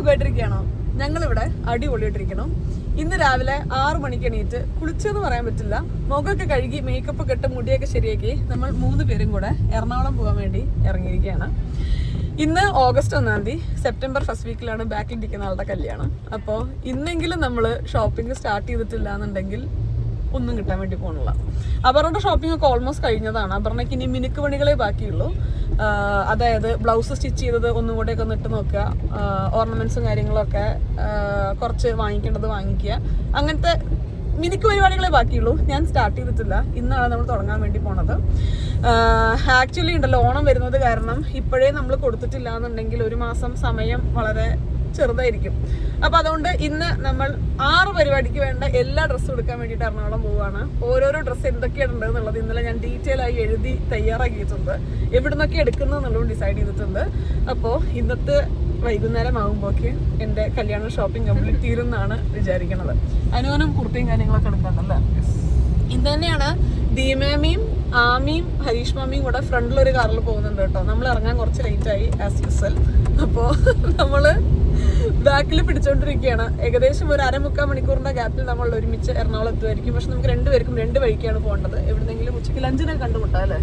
സുഖമായിട്ടിരിക്കുകയാണോ? ഞങ്ങളിവിടെ അടിപൊളിയായിട്ടിരിക്കണം. ഇന്ന് രാവിലെ 6 മണിക്ക് എണീറ്റ് കുളിച്ചെന്ന് പറയാൻ പറ്റില്ല, മുഖമൊക്കെ കഴുകി മേക്കപ്പ് കെട്ട് മുടിയൊക്കെ ശരിയാക്കി നമ്മൾ 3 പേരും കൂടെ എറണാകുളം പോകാൻ വേണ്ടി ഇറങ്ങിയിരിക്കുകയാണ്. ഇന്ന് ഓഗസ്റ്റ് 1-ാം തീയതി, സെപ്റ്റംബർ ഫസ്റ്റ് വീക്കിലാണ് ബാക്കിൽ ഇരിക്കുന്ന ആളുടെ കല്യാണം. അപ്പോൾ ഇന്നെങ്കിലും നമ്മൾ ഷോപ്പിംഗ് സ്റ്റാർട്ട് ചെയ്തിട്ടില്ല എന്നുണ്ടെങ്കിൽ ഒന്നും കിട്ടാൻ വേണ്ടി പോകണില്ല. അപർണയുടെ ഷോപ്പിംഗ് ഒക്കെ ഓൾമോസ്റ്റ് കഴിഞ്ഞതാണ്. അപർണയ്ക്ക് ഇനി മിനുക്ക് പണികളെ ബാക്കിയുള്ളൂ. അതായത് ബ്ലൗസ് സ്റ്റിച്ച് ചെയ്തത് ഒന്നും കൂടെയൊക്കെ ഒന്ന് ഇട്ട് നോക്കുക, ഓർണമെന്റ്സും കാര്യങ്ങളൊക്കെ കുറച്ച് വാങ്ങിക്കേണ്ടത് വാങ്ങിക്കുക, അങ്ങനത്തെ മിനുക്ക് പരിപാടികളെ ബാക്കിയുള്ളൂ. ഞാൻ സ്റ്റാർട്ട് ചെയ്തിട്ടില്ല. ഇന്നാണ് നമ്മൾ തുടങ്ങാൻ വേണ്ടി പോണത്. ആക്ച്വലി ഉണ്ടല്ലോ, ഓണം വരുന്നത് കാരണം ഇപ്പോഴേ നമ്മൾ കൊടുത്തിട്ടില്ല എന്നുണ്ടെങ്കിൽ 1 മാസം സമയം വളരെ ചെറുതായിരിക്കും. അപ്പൊ അതുകൊണ്ട് ഇന്ന് നമ്മൾ 6 പരിപാടിക്ക് വേണ്ട എല്ലാ ഡ്രസ്സും എടുക്കാൻ വേണ്ടിയിട്ട് എറണാകുളം പോവുകയാണ്. ഓരോരോ ഡ്രസ്സ് എന്തൊക്കെയാണ് എന്നുള്ളത് ഇന്നലെ ഞാൻ ഡീറ്റെയിൽ ആയി എഴുതി തയ്യാറാക്കിയിട്ടുണ്ട്. എവിടുന്നൊക്കെ എടുക്കുന്നത് എന്നുള്ളത് ഡിസൈഡ് ചെയ്തിട്ടുണ്ട്. അപ്പോൾ ഇന്നത്തെ വൈകുന്നേരം ആകുമ്പോഴേക്ക് എൻ്റെ കല്യാണ ഷോപ്പിംഗ് കംപ്ലീറ്റ് തീരുന്നാണ് വിചാരിക്കുന്നത്. അനുവനും കുർത്തിയും കാര്യങ്ങളൊക്കെ എടുക്കാണ്ടല്ലേ. ഇത് തന്നെയാണ് ദീമേമിയും ആമിയും ഹരീഷ് മാമിയും കൂടെ ഫ്രണ്ടിലൊരു കാറിൽ പോകുന്നുണ്ട് കേട്ടോ. നമ്മൾ ഇറങ്ങാൻ കുറച്ച് ലേറ്റായി ആസ് യൂസ്വൽ. അപ്പോൾ നമ്മള് ബാക്കിൽ പിടിച്ചോണ്ടിരിക്കുകയാണ്. ഏകദേശം ഒരു 1/2-3 മണിക്കൂറിന്റെ ഗ്യാപ്പിൽ നമ്മൾ ഒരുമിച്ച് എറണാകുളം എത്തുമായിരിക്കും. പക്ഷെ നമുക്ക് 2 പേർക്കും 2 വഴിക്കാണ് പോകേണ്ടത്. എവിടെന്നെങ്കിലും ഉച്ചയ്ക്ക് ലഞ്ചിനെ കണ്ടുമുട്ടാം അല്ലേ?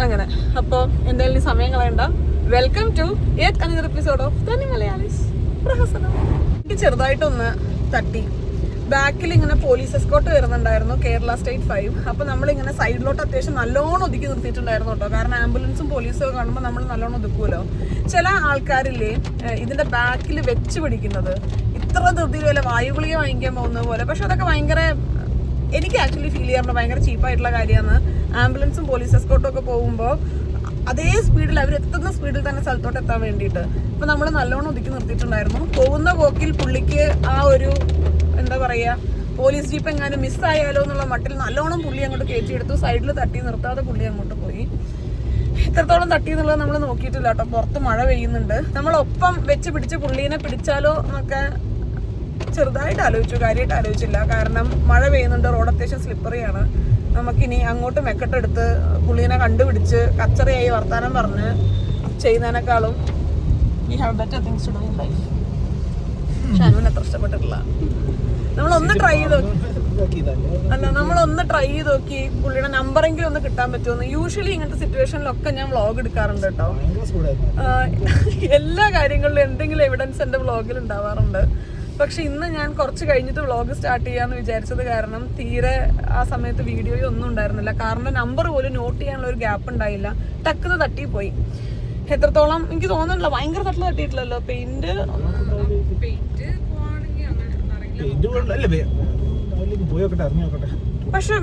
അങ്ങനെ. അപ്പോൾ എന്തായാലും സമയം കളയണ്ട. Welcome to yet another episode of തനി മലയാളീസ് പ്രഹസനം. ചെറുതായിട്ടൊന്ന് തട്ടി ബാക്കിൽ ഇങ്ങനെ പോലീസ് എസ്കോർട്ട് വരുന്നുണ്ടായിരുന്നു, കേരള സ്റ്റേറ്റ് 5. അപ്പൊ നമ്മളിങ്ങനെ സൈഡിലോട്ട് അത്യാവശ്യം നല്ലോണം ഒതുക്കി നിർത്തിയിട്ടുണ്ടായിരുന്നു കേട്ടോ. കാരണം ആംബുലൻസും പോലീസും ഒക്കെ കാണുമ്പോൾ നമ്മൾ നല്ലോണം ഒതുക്കുമല്ലോ. ചില ആൾക്കാരില്ലേ ഇതിന്റെ ബാക്കിൽ വെച്ച് പിടിക്കുന്നത്, ഇത്ര ധൃതിയിൽ വല്ല വായുഗുളിക വാങ്ങിക്കാൻ പോകുന്നത് പോലെ. പക്ഷെ അതൊക്കെ ഭയങ്കര, എനിക്ക് ആക്ച്വലി ഫീൽ ചെയ്യാറുണ്ട്, ഭയങ്കര ചീപ്പായിട്ടുള്ള കാര്യമാണ്. ആംബുലൻസും പോലീസ് എസ്കോർട്ടും ഒക്കെ പോകുമ്പോൾ അതേ സ്പീഡിൽ അവർ എത്തുന്ന സ്പീഡിൽ തന്നെ സ്ഥലത്തോട്ട് എത്താൻ വേണ്ടിയിട്ട് ഇപ്പൊ നമ്മൾ നല്ലോണം ഒതുക്കി നിർത്തിയിട്ടുണ്ടായിരുന്നു. പോകുന്ന പോക്കിൽ പുള്ളിക്ക് ആ ഒരു എന്താ പറയാ, പോലീസ് ജീപ്പ് എങ്ങാനും മിസ്സായാലോ എന്നുള്ള മട്ടിൽ നല്ലോണം പുള്ളി അങ്ങോട്ട് കയറ്റിയെടുത്തു. സൈഡിൽ തട്ടി നിർത്താതെ പുള്ളി അങ്ങോട്ട് പോയി. എത്രത്തോളം തട്ടി എന്നുള്ളത് നമ്മൾ നോക്കിയിട്ടില്ല കേട്ടോ. പുറത്ത് മഴ പെയ്യുന്നുണ്ട്. നമ്മളൊപ്പം വെച്ച് പിടിച്ച് പുള്ളീനെ പിടിച്ചാലോ എന്നൊക്കെ ചെറുതായിട്ട് ആലോചിച്ചു, കാര്യമായിട്ട് ആലോചിച്ചില്ല. കാരണം മഴ പെയ്യുന്നുണ്ട്, റോഡ് അത്യാവശ്യം സ്ലിപ്പറിയാണ്. നമുക്കിനി അങ്ങോട്ട് മെക്കെട്ടെടുത്ത് പുള്ളീനെ കണ്ടുപിടിച്ച് കച്ചറയായി വർത്താനം പറഞ്ഞ് ചെയ്യുന്നതിനേക്കാളും we have better things to do in life. ഷാനുവിന് അത്ര ഇഷ്ടപ്പെട്ടിട്ടില്ല. നമ്മളൊന്ന് ട്രൈ ചെയ്ത് നോക്കി, നമ്മളൊന്ന് ട്രൈ ചെയ്ത് നോക്കി പുള്ളിയുടെ നമ്പറെങ്കിലും ഒന്ന് കിട്ടാൻ പറ്റുമെന്ന്. യൂഷ്വലി ഇങ്ങനത്തെ സിറ്റുവേഷനിലൊക്കെ ഞാൻ വ്ളോഗ് എടുക്കാറുണ്ട് കേട്ടോ. എല്ലാ കാര്യങ്ങളിലും എന്തെങ്കിലും എവിഡൻസ് എൻ്റെ വ്ളോഗിൽ ഉണ്ടാവാറുണ്ട്. പക്ഷെ ഇന്ന് ഞാൻ കുറച്ച് കഴിഞ്ഞിട്ട് വ്ളോഗ് സ്റ്റാർട്ട് ചെയ്യാന്ന് വിചാരിച്ചത് കാരണം തീരെ ആ സമയത്ത് വീഡിയോയും ഒന്നും ഉണ്ടായിരുന്നില്ല. കാറിന്റെ നമ്പർ പോലും നോട്ട് ചെയ്യാനുള്ള ഒരു ഗ്യാപ്പ് ഉണ്ടായില്ല. ടക്കുന്ന് തട്ടിപ്പോയി. എത്രത്തോളം എനിക്ക് തോന്നുന്നില്ല, ഭയങ്കര തട്ടിൽ തട്ടിയിട്ടില്ലല്ലോ. പെയിന്റ് പക്ഷെ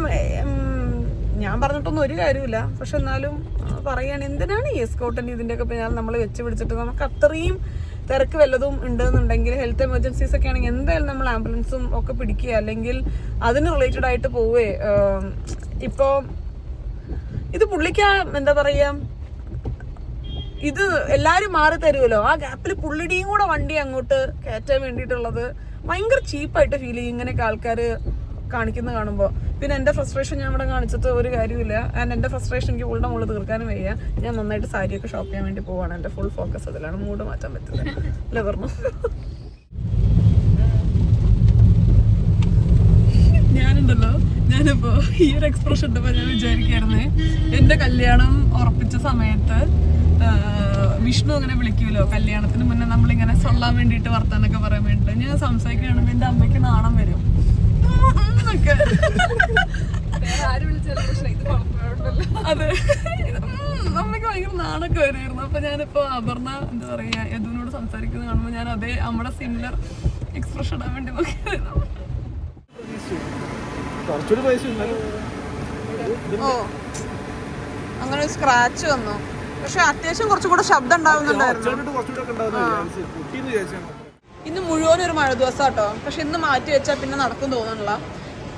ഞാൻ പറഞ്ഞിട്ടൊന്നും ഒരു കാര്യമില്ല. പക്ഷെ എന്നാലും പറയാണ്, എന്തിനാണ് ഈ എസ്കോർട്ടിന് ഇതിന്റെയൊക്കെ പിന്നാലെ നമ്മൾ വെച്ച് പിടിച്ചിട്ട്? നമുക്ക് അത്രയും തിരക്ക് വല്ലതും ഉണ്ടെന്നുണ്ടെങ്കിൽ, ഹെൽത്ത് എമർജൻസീസ് ഒക്കെ ആണെങ്കിൽ എന്തായാലും നമ്മൾ ആംബുലൻസും ഒക്കെ പിടിക്കുക, അല്ലെങ്കിൽ അതിന് റിലേറ്റഡ് ആയിട്ട് പോവേ. ഇപ്പോ ഇത് പുള്ളിക്ക് എന്താ പറയാ, ഇത് എല്ലാരും മാറി തരുമല്ലോ. ആ ഗ്യാപ്പിൽ പുള്ളിയുടെയും കൂടെ വണ്ടി അങ്ങോട്ട് കയറ്റാൻ വേണ്ടിയിട്ടുള്ളത് ഭയങ്കര ചീപ്പായിട്ട് ഫീൽ ചെയ്യും ഇങ്ങനെയൊക്കെ ആൾക്കാർ കാണിക്കുന്ന കാണുമ്പോൾ. പിന്നെ എൻ്റെ ഫ്രസ്ട്രേഷൻ ഞാൻ ഇവിടെ കാണിച്ചിട്ട് ഒരു കാര്യമില്ല. ആൻഡ് എൻ്റെ ഫ്രസ്ട്രേഷൻ എനിക്ക് ഉള്ള മുകളിൽ തീർക്കാനും വയ്യ. ഞാൻ നന്നായിട്ട് സാരിയൊക്കെ ഷോപ്പ് ചെയ്യാൻ വേണ്ടി പോവാണ്. എൻ്റെ ഫുൾ ഫോക്കസ് അതിലാണ്. മൂഡ് മാറ്റാൻ പറ്റില്ല അല്ലേ പറഞ്ഞു. ഞാനുണ്ടല്ലോ, ഞാനിപ്പോ ഈ ഒരു എക്സ്പ്രഷൻ ഇട്ടപ്പോ ഞാൻ വിചാരിക്കായിരുന്നേ, എൻ്റെ കല്യാണം ഉറപ്പിച്ച സമയത്ത് വിഷ്ണു അങ്ങനെ വിളിക്കുമല്ലോ കല്യാണത്തിന് മുന്നേ, നമ്മളിങ്ങനെ സൊല്ലാൻ വേണ്ടിയിട്ട് വർത്താനൊക്കെ പറയാൻ വേണ്ടിയിട്ട്. ഞാൻ സംസാരിക്കുകയാണെങ്കിൽ എൻ്റെ അമ്മയ്ക്ക് നാണം വരും. അതെ, അമ്മയ്ക്ക് ഭയങ്കര നാണൊക്കെ വരുമായിരുന്നു. അപ്പൊ ഞാനിപ്പോ അപർണ എന്താ പറയാ യദുവിനോട് സംസാരിക്കുന്നത് കാണുമ്പോൾ ഞാൻ അതേ നമ്മുടെ സിമിലർ എക്സ്പ്രഷൻ ഇടാൻ വേണ്ടി നോക്കിയായിരുന്നു. ഓ, അങ്ങനെ സ്ക്രാച്ച് വന്നു. പക്ഷെ അത്യാവശ്യം കുറച്ചുകൂടെ ശബ്ദം ഉണ്ടാവുന്നുണ്ടായിരുന്നു. ഇന്ന് മുഴുവൻ ഒരു മഴ ദിവസം കേട്ടോ. പക്ഷെ ഇന്ന് മാറ്റി വെച്ചാൽ പിന്നെ നടക്കും തോന്നണില്ല.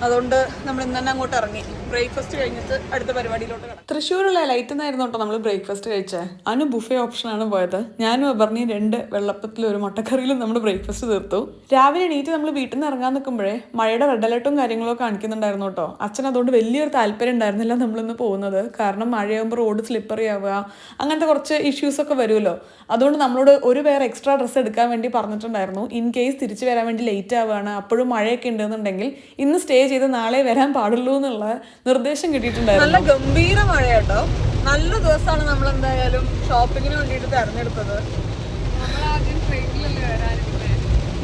അതുകൊണ്ട് നമ്മൾ ഇന്ന് തന്നെ അങ്ങോട്ട് ഇറങ്ങി. ബ്രേക്ക്ഫാസ്റ്റ് കഴിഞ്ഞിട്ട് അടുത്ത പരിപാടിയിലോട്ട് കിടക്കാം. തൃശ്ശൂരുള്ള ലൈറ്റ് നിന്നായിരുന്നു കേട്ടോ നമ്മൾ ബ്രേക്ക്ഫാസ്റ്റ് കഴിച്ചത്. അനു ബുഫേ ഓപ്ഷനാണ് പോയത്. ഞാനും അപർണയും 2 വെള്ളപ്പത്തിലും 1 മുട്ടക്കറിയിലും നമ്മൾ ബ്രേക്ക്ഫാസ്റ്റ് തീർത്തു. രാവിലെ എണീറ്റ് നമ്മൾ വീട്ടിൽ നിന്ന് ഇറങ്ങാൻ നിൽക്കുമ്പോഴേ മഴയുടെ റെഡ് അലർട്ടും കാര്യങ്ങളൊക്കെ കാണിക്കുന്നുണ്ടായിരുന്നു കേട്ടോ. അച്ഛൻ അതുകൊണ്ട് വലിയൊരു താല്പര്യം ഉണ്ടായിരുന്നില്ല നമ്മളിന്ന് പോകുന്നത്. കാരണം മഴയാകുമ്പോൾ റോഡ് സ്ലിപ്പറി ആവുക, അങ്ങനത്തെ കുറച്ച് ഇഷ്യൂസൊക്കെ വരുമല്ലോ. അതുകൊണ്ട് നമ്മളോട് ഒരു വേറെ എക്സ്ട്രാ ഡ്രസ്സ് എടുക്കാൻ വേണ്ടി പറഞ്ഞിട്ടുണ്ടായിരുന്നു. ഇൻ കേസ് തിരിച്ചു വരാൻ വേണ്ടി ലേറ്റ് ആവുകയാണ്, അപ്പോഴും മഴയൊക്കെ ഉണ്ടെന്നുണ്ടെങ്കിൽ ഇന്ന് സ്റ്റേ ചെയ്ത് നാളെ വരാൻ പാടുള്ളൂ എന്നുള്ള നിർദ്ദേശം കിട്ടിയിട്ടുണ്ടായിരുന്നു. നല്ല ഗംഭീര മഴ കേട്ടോ. നല്ല ദിവസമാണ് നമ്മൾ എന്തായാലും ഷോപ്പിങ്ങിന് വേണ്ടിയിട്ട് തെരഞ്ഞെടുത്തത്.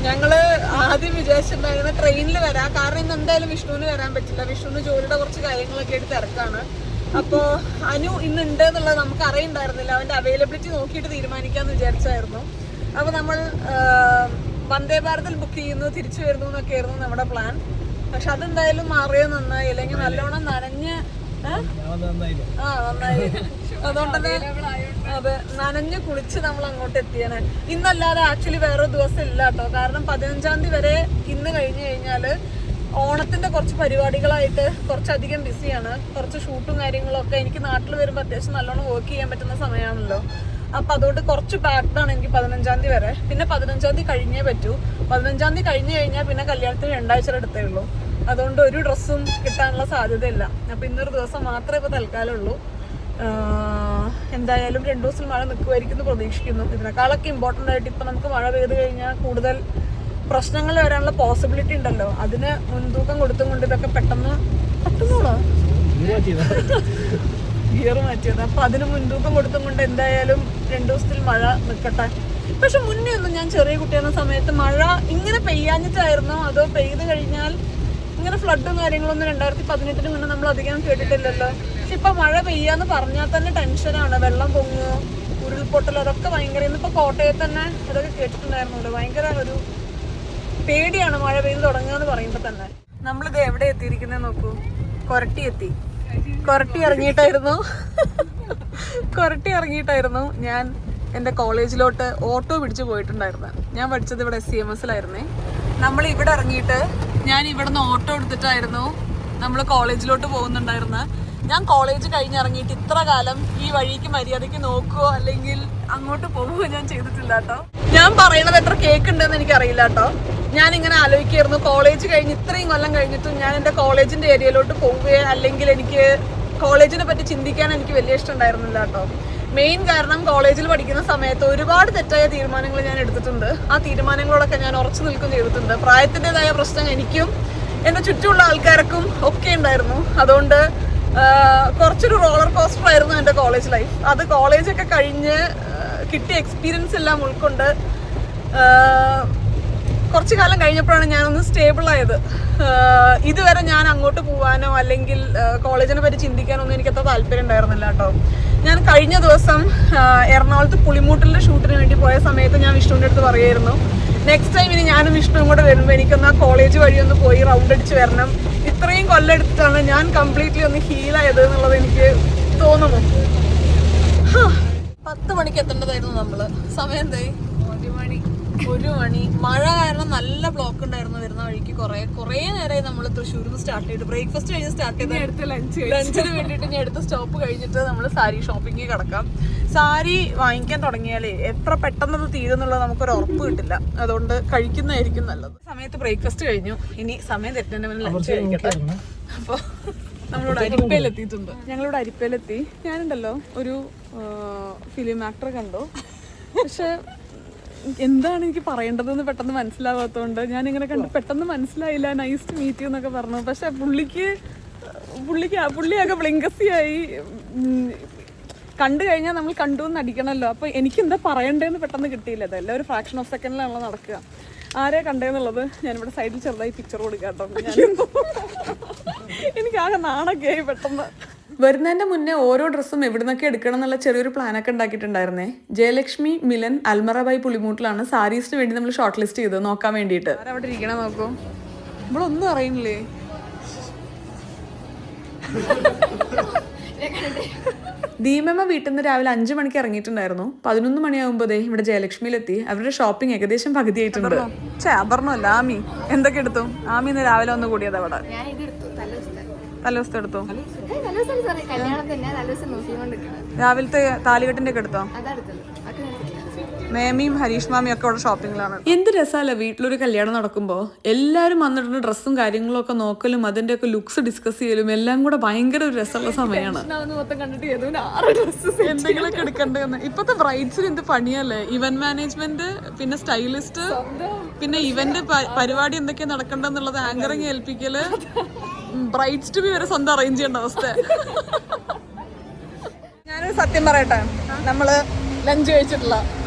ഞങ്ങള് ആദ്യം വിചാരിച്ചിട്ടുണ്ടായിരുന്ന ട്രെയിനിൽ വരാം. കാരണം ഇന്ന് എന്തായാലും വിഷ്ണുവിന് വരാൻ പറ്റില്ല. വിഷ്ണുവിന് ജോലിയുടെ കുറച്ച് കാര്യങ്ങളൊക്കെ എടുത്ത് തിരക്കാണ്. അപ്പോൾ അനു ഇന്നുണ്ട് എന്നുള്ളത് നമുക്ക് അറിയണ്ടായിരുന്നില്ല. അവൻ്റെ അവൈലബിലിറ്റി നോക്കിയിട്ട് തീരുമാനിക്കാമെന്ന് വിചാരിച്ചായിരുന്നു. അപ്പോൾ നമ്മൾ വന്ദേ ഭാരതിൽ ബുക്ക് ചെയ്യുന്നു, തിരിച്ചു വരുന്നു എന്നൊക്കെ ആയിരുന്നു നമ്മുടെ പ്ലാൻ. പക്ഷെ അതെന്തായാലും മാറിയത് നന്നായി. അല്ലെങ്കിൽ നല്ലോണം നനഞ്ഞ് നന്നായി. അതുകൊണ്ട് തന്നെ അതെ, നനഞ്ഞ് കുളിച്ച് നമ്മൾ അങ്ങോട്ട് എത്തിയാണ്. ഇന്നല്ലാതെ ആക്ച്വലി വേറെ ദിവസം ഇല്ല കേട്ടോ. കാരണം 15-ാം തീയതി വരെ ഇന്ന് കഴിഞ്ഞു കഴിഞ്ഞാല് ഓണത്തിന്റെ കുറച്ച് പരിപാടികളായിട്ട് കുറച്ചധികം ബിസിയാണ്. കുറച്ച് ഷൂട്ടും കാര്യങ്ങളും ഒക്കെ. എനിക്ക് നാട്ടിൽ വരുമ്പോൾ അത്യാവശ്യം നല്ലോണം വർക്ക് ചെയ്യാൻ പറ്റുന്ന സമയമാണല്ലോ. അപ്പൊ അതുകൊണ്ട് കുറച്ച് പാക്ഡാണ് എനിക്ക് 15-ാം തീയതി വരെ. പിന്നെ 15-ാം തീയതി കഴിഞ്ഞേ പറ്റൂ. 15-ാം തീയതി കഴിഞ്ഞു കഴിഞ്ഞാൽ പിന്നെ കല്യാണത്തിന് 2 ആഴ്ച എടുത്തേ ഉള്ളൂ. അതുകൊണ്ട് ഒരു ഡ്രസ്സും കിട്ടാനുള്ള സാധ്യതയില്ല. അപ്പൊ ഇന്നൊരു ദിവസം മാത്രമേ ഇപ്പൊ തൽക്കാലം ഉള്ളൂ. എന്തായാലും 2 ദിവസം മഴ നിൽക്കുമായിരിക്കും എന്ന് പ്രതീക്ഷിക്കുന്നു. ഇതിനേക്കാളൊക്കെ ഇമ്പോർട്ടൻ്റ് ആയിട്ട് ഇപ്പൊ നമുക്ക് മഴ പെയ്ത് കഴിഞ്ഞാൽ കൂടുതൽ പ്രശ്നങ്ങൾ വരാനുള്ള പോസിബിലിറ്റി ഉണ്ടല്ലോ. അതിന് മുൻതൂക്കം കൊടുത്തും കൊണ്ട് ഇതൊക്കെ പെട്ടെന്ന് ഗിയർ മാറ്റിയത്. അപ്പൊ അതിന് മുൻതൂക്കം കൊടുത്തും കൊണ്ട് എന്തായാലും 2 ദിവസത്തിൽ മഴ നിൽക്കട്ടെ. പക്ഷെ മുന്നേ ഒന്നും ഞാൻ ചെറിയ കുട്ടിയായിരുന്ന സമയത്ത് മഴ ഇങ്ങനെ പെയ്യാഞ്ഞിട്ടായിരുന്നോ അതോ പെയ്ത് കഴിഞ്ഞാൽ ഇങ്ങനെ ഫ്ലഡും കാര്യങ്ങളൊന്നും 2018 മുന്നേ നമ്മൾ അധികം കേട്ടിട്ടില്ലല്ലോ. പക്ഷെ ഇപ്പൊ മഴ പെയ്യാന്ന് പറഞ്ഞാൽ തന്നെ ടെൻഷനാണ്. വെള്ളം പൊങ്ങുമോ, ഉരുൾപൊട്ടൽ, അതൊക്കെ ഭയങ്കര. ഇന്നിപ്പോ കോട്ടയത്ത് തന്നെ അതൊക്കെ കേട്ടിട്ടുണ്ടായിരുന്നുള്ളൂ. ഭയങ്കര ഒരു പേടിയാണ് മഴ പെയ്ത് തുടങ്ങുക എന്ന് പറയുമ്പോ തന്നെ. നമ്മളിത് എവിടെ എത്തിയിരിക്കുന്നത് നോക്കൂ. കൊരട്ടി എത്തി. കൊരട്ടി ഇറങ്ങിയിട്ടായിരുന്നു ഞാൻ എൻ്റെ കോളേജിലോട്ട് ഓട്ടോ പിടിച്ച് പോയിട്ടുണ്ടായിരുന്നത്. ഞാൻ പഠിച്ചത് ഇവിടെ SCMS-ലായിരുന്നേ. നമ്മൾ ഇവിടെ ഇറങ്ങിയിട്ട് ഞാൻ ഇവിടുന്ന് ഓട്ടോ എടുത്തിട്ടായിരുന്നു നമ്മൾ കോളേജിലോട്ട് പോകുന്നുണ്ടായിരുന്നത്. ഞാൻ കോളേജ് കഴിഞ്ഞിറങ്ങിയിട്ട് ഇത്ര കാലം ഈ വഴിക്ക് മര്യാദയ്ക്ക് നോക്കുകയോ അല്ലെങ്കിൽ അങ്ങോട്ട് പോവുകയോ ഞാൻ ചെയ്തിട്ടില്ല കേട്ടോ. ഞാൻ പറയണത് എത്ര കേൾക്കുന്നുണ്ടെന്ന് എനിക്കറിയില്ല കേട്ടോ. ഞാനിങ്ങനെ ആലോചിക്കായിരുന്നു, കോളേജ് കഴിഞ്ഞ് ഇത്രയും കൊല്ലം കഴിഞ്ഞിട്ടും ഞാൻ എൻ്റെ കോളേജിൻ്റെ ഏരിയയിലോട്ട് പോവുകയോ അല്ലെങ്കിൽ എനിക്ക് കോളേജിനെ പറ്റി ചിന്തിക്കാൻ എനിക്ക് വലിയ ഇഷ്ടം ഉണ്ടായിരുന്നില്ല കേട്ടോ. മെയിൻ കാരണം കോളേജിൽ പഠിക്കുന്ന സമയത്ത് ഒരുപാട് തെറ്റായ തീരുമാനങ്ങൾ ഞാൻ എടുത്തിട്ടുണ്ട്. ആ തീരുമാനങ്ങളോടൊക്കെ ഞാൻ ഉറച്ചു നിൽക്കുകയും ചെയ്തിട്ടുണ്ട്. പ്രായത്തിൻ്റെതായ പ്രശ്നം എനിക്കും എൻ്റെ ചുറ്റുമുള്ള ആൾക്കാർക്കും ഒക്കെ ഉണ്ടായിരുന്നു. അതുകൊണ്ട് കുറച്ചൊരു റോളർ കോസ്റ്റർ ആയിരുന്നു എൻ്റെ കോളേജ് ലൈഫ്. അത് കോളേജൊക്കെ കഴിഞ്ഞ് കിട്ടിയ എക്സ്പീരിയൻസ് എല്ലാം ഉൾക്കൊണ്ട് കുറച്ച് കാലം കഴിഞ്ഞപ്പോഴാണ് ഞാനൊന്ന് സ്റ്റേബിൾ ആയത്. ഇതുവരെ ഞാൻ അങ്ങോട്ട് പോകാനോ അല്ലെങ്കിൽ കോളേജിനെ പറ്റി ചിന്തിക്കാനോ ഒന്നും എനിക്കത്ര താല്പര്യം ഉണ്ടായിരുന്നില്ല കേട്ടോ. ഞാൻ കഴിഞ്ഞ ദിവസം എറണാകുളത്ത് പുളിമൂട്ടിലെ ഷൂട്ടിന് വേണ്ടി പോയ സമയത്ത് ഞാൻ വിഷ്ണുവിൻ്റെ അടുത്ത് പറയായിരുന്നു, നെക്സ്റ്റ് ടൈം ഇനി ഞാനും വിഷ്ണുവും കൂടെ വരുമ്പോൾ എനിക്കൊന്ന് ആ കോളേജ് വഴി ഒന്ന് പോയി റൗണ്ട് അടിച്ച് വരണം. ഇത്രയും കൊല്ലം എടുത്തിട്ടാണ് ഞാൻ കംപ്ലീറ്റ്ലി ഒന്ന് ഹീലായത് എന്നുള്ളത് എനിക്ക് തോന്നുന്നു. 10 മണിക്ക് എത്തേണ്ടതായിരുന്നു നമ്മള്. സമയം എന്തായി? 1 മണി. മഴ കാരണം നല്ല ബ്ലോക്ക് ഉണ്ടായിരുന്നു വരുന്ന വഴിക്ക്. കുറേ നേരമായി നമ്മൾ തൃശ്ശൂരിൽ നിന്ന് സ്റ്റാർട്ട് ചെയ്തു. ബ്രേക്ക്ഫാസ്റ്റ് കഴിഞ്ഞ് സ്റ്റാർട്ട് ചെയ്ത് ലഞ്ചിന് വേണ്ടിയിട്ട് ഞാൻ അടുത്ത സ്റ്റോപ്പ് കഴിഞ്ഞിട്ട് നമ്മൾ സാരി ഷോപ്പിംഗ് കിടക്കാം. സാരി വാങ്ങിക്കാൻ തുടങ്ങിയാലേ എത്ര പെട്ടെന്ന് അത് തീരുന്നുള്ളത് നമുക്കൊരു ഉറപ്പ് കിട്ടില്ല. അതുകൊണ്ട് കഴിക്കുന്നതായിരിക്കും നല്ലത്. സമയത്ത് ബ്രേക്ക്ഫാസ്റ്റ് കഴിഞ്ഞു. ഇനി സമയം തെറ്റുന്നതിന് മുന്നേ ലഞ്ച് കഴിക്കട്ടെ. അപ്പോൾ നമ്മളിവിടെ അരിപ്പയിലെത്തിയിട്ടുണ്ട്. ഞങ്ങളിവിടെ അരിപ്പയിലെത്തി. ഞാനുണ്ടല്ലോ ഒരു ഫിലിം ആക്ടറെ കണ്ടു. പക്ഷെ എന്താണ് എനിക്ക് പറയേണ്ടതെന്ന് പെട്ടെന്ന് മനസ്സിലാവാത്തതുകൊണ്ട് ഞാനിങ്ങനെ കണ്ട് പെട്ടെന്ന് മനസ്സിലായില്ല. നൈസ് ടു മീറ്റ് യു എന്നൊക്കെ പറഞ്ഞു. പക്ഷെ പുള്ളിയാകെ ബ്ലിങ്കസിയായി. കണ്ടു കഴിഞ്ഞാൽ നമ്മൾ കണ്ടു എന്ന് അടിക്കണമല്ലോ. അപ്പോൾ എനിക്ക് എന്താ പറയണ്ടേന്ന് പെട്ടെന്ന് കിട്ടിയില്ല. അതെല്ലാം ഒരു ഫ്രാക്ഷൻ ഓഫ് സെക്കൻഡിലാണല്ലോ നടക്കുക. ആരെയാ കണ്ടേന്നുള്ളത് ഞാനിവിടെ സൈഡിൽ ചെറുതായി പിക്ചർ കൊടുക്കാം കേട്ടോ. എനിക്കാകെ നാണൊക്കെയായി പെട്ടെന്ന്. വരുന്നതിൻ്റെ മുന്നേ ഓരോ ഡ്രസ്സും എവിടെ നിന്നൊക്കെ എടുക്കണം എന്നുള്ള ചെറിയൊരു പ്ലാനൊക്കെ ഉണ്ടാക്കിയിട്ടുണ്ടായിരുന്നേ. ജയലക്ഷ്മി മിലൻ അൽമറബായി പുളിമൂട്ടിലാണ് സാരീസിന് വേണ്ടി നമ്മൾ ഷോർട്ട് ലിസ്റ്റ് ചെയ്ത് നോക്കാൻ വേണ്ടിയിട്ട്. അവിടെ ഇരിക്കണം നോക്കൂ. നമ്മളൊന്നും അറിയുന്നില്ലേ? ദീപമ്മ വീട്ടിൽ നിന്ന് രാവിലെ 5 മണിക്ക് ഇറങ്ങിയിട്ടുണ്ടായിരുന്നു. 11 മണിയാകുമ്പോഴേ ഇവിടെ ജയലക്ഷ്മിയിലെത്തി. അവരുടെ ഷോപ്പിംഗ് ഏകദേശം പകുതിയായിട്ടുണ്ട്. അപർണല്ല ആമി എന്തൊക്കെ എടുത്തു? ആമി ഇന്ന് രാവിലെ ഒന്ന് കൂടിയത് അവിടെ. തലേദിവസത്തെ എടുത്തോ? രാവിലത്തെ താലികെട്ടിന്റെ ഒക്കെ എടുത്തോ? മേമിയും ഹരീഷ് മാമിയും ഒക്കെ അവിടെ ഷോപ്പിങ്ങിലാണ്. എന്ത് രസമല്ലേ വീട്ടിലൊരു കല്യാണം നടക്കുമ്പോൾ എല്ലാവരും വന്നിട്ടുണ്ട് ഡ്രസ്സും കാര്യങ്ങളും ഒക്കെ നോക്കലും അതിന്റെ ഒക്കെ ലുക്സ് ഡിസ്കസ് ചെയ്യലും എല്ലാം കൂടെ ഭയങ്കര ഒരു രസമുള്ള സമയമാണ്. എന്തെങ്കിലുമൊക്കെ എടുക്കണ്ടെന്ന്. ഇപ്പത്തെ ബ്രൈഡ്സിന് എന്ത് പണിയല്ലേ, ഇവന്റ് മാനേജ്മെന്റ്, പിന്നെ സ്റ്റൈലിസ്റ്റ്, പിന്നെ ഇവന്റ് പരിപാടി എന്തൊക്കെയാ നടക്കണ്ടെന്നുള്ളത് ആങ്കറിങ് ഏൽപ്പിക്കല്, ബ്രൈഡ്സ് ടു ബി വരെ സ്വന്തം അറേഞ്ച് ചെയ്യേണ്ട അവസ്ഥ. ഞാനൊരു സത്യം പറയട്ടെ, നമ്മള് ലഞ്ച് കഴിച്ചിട്ടില്ല,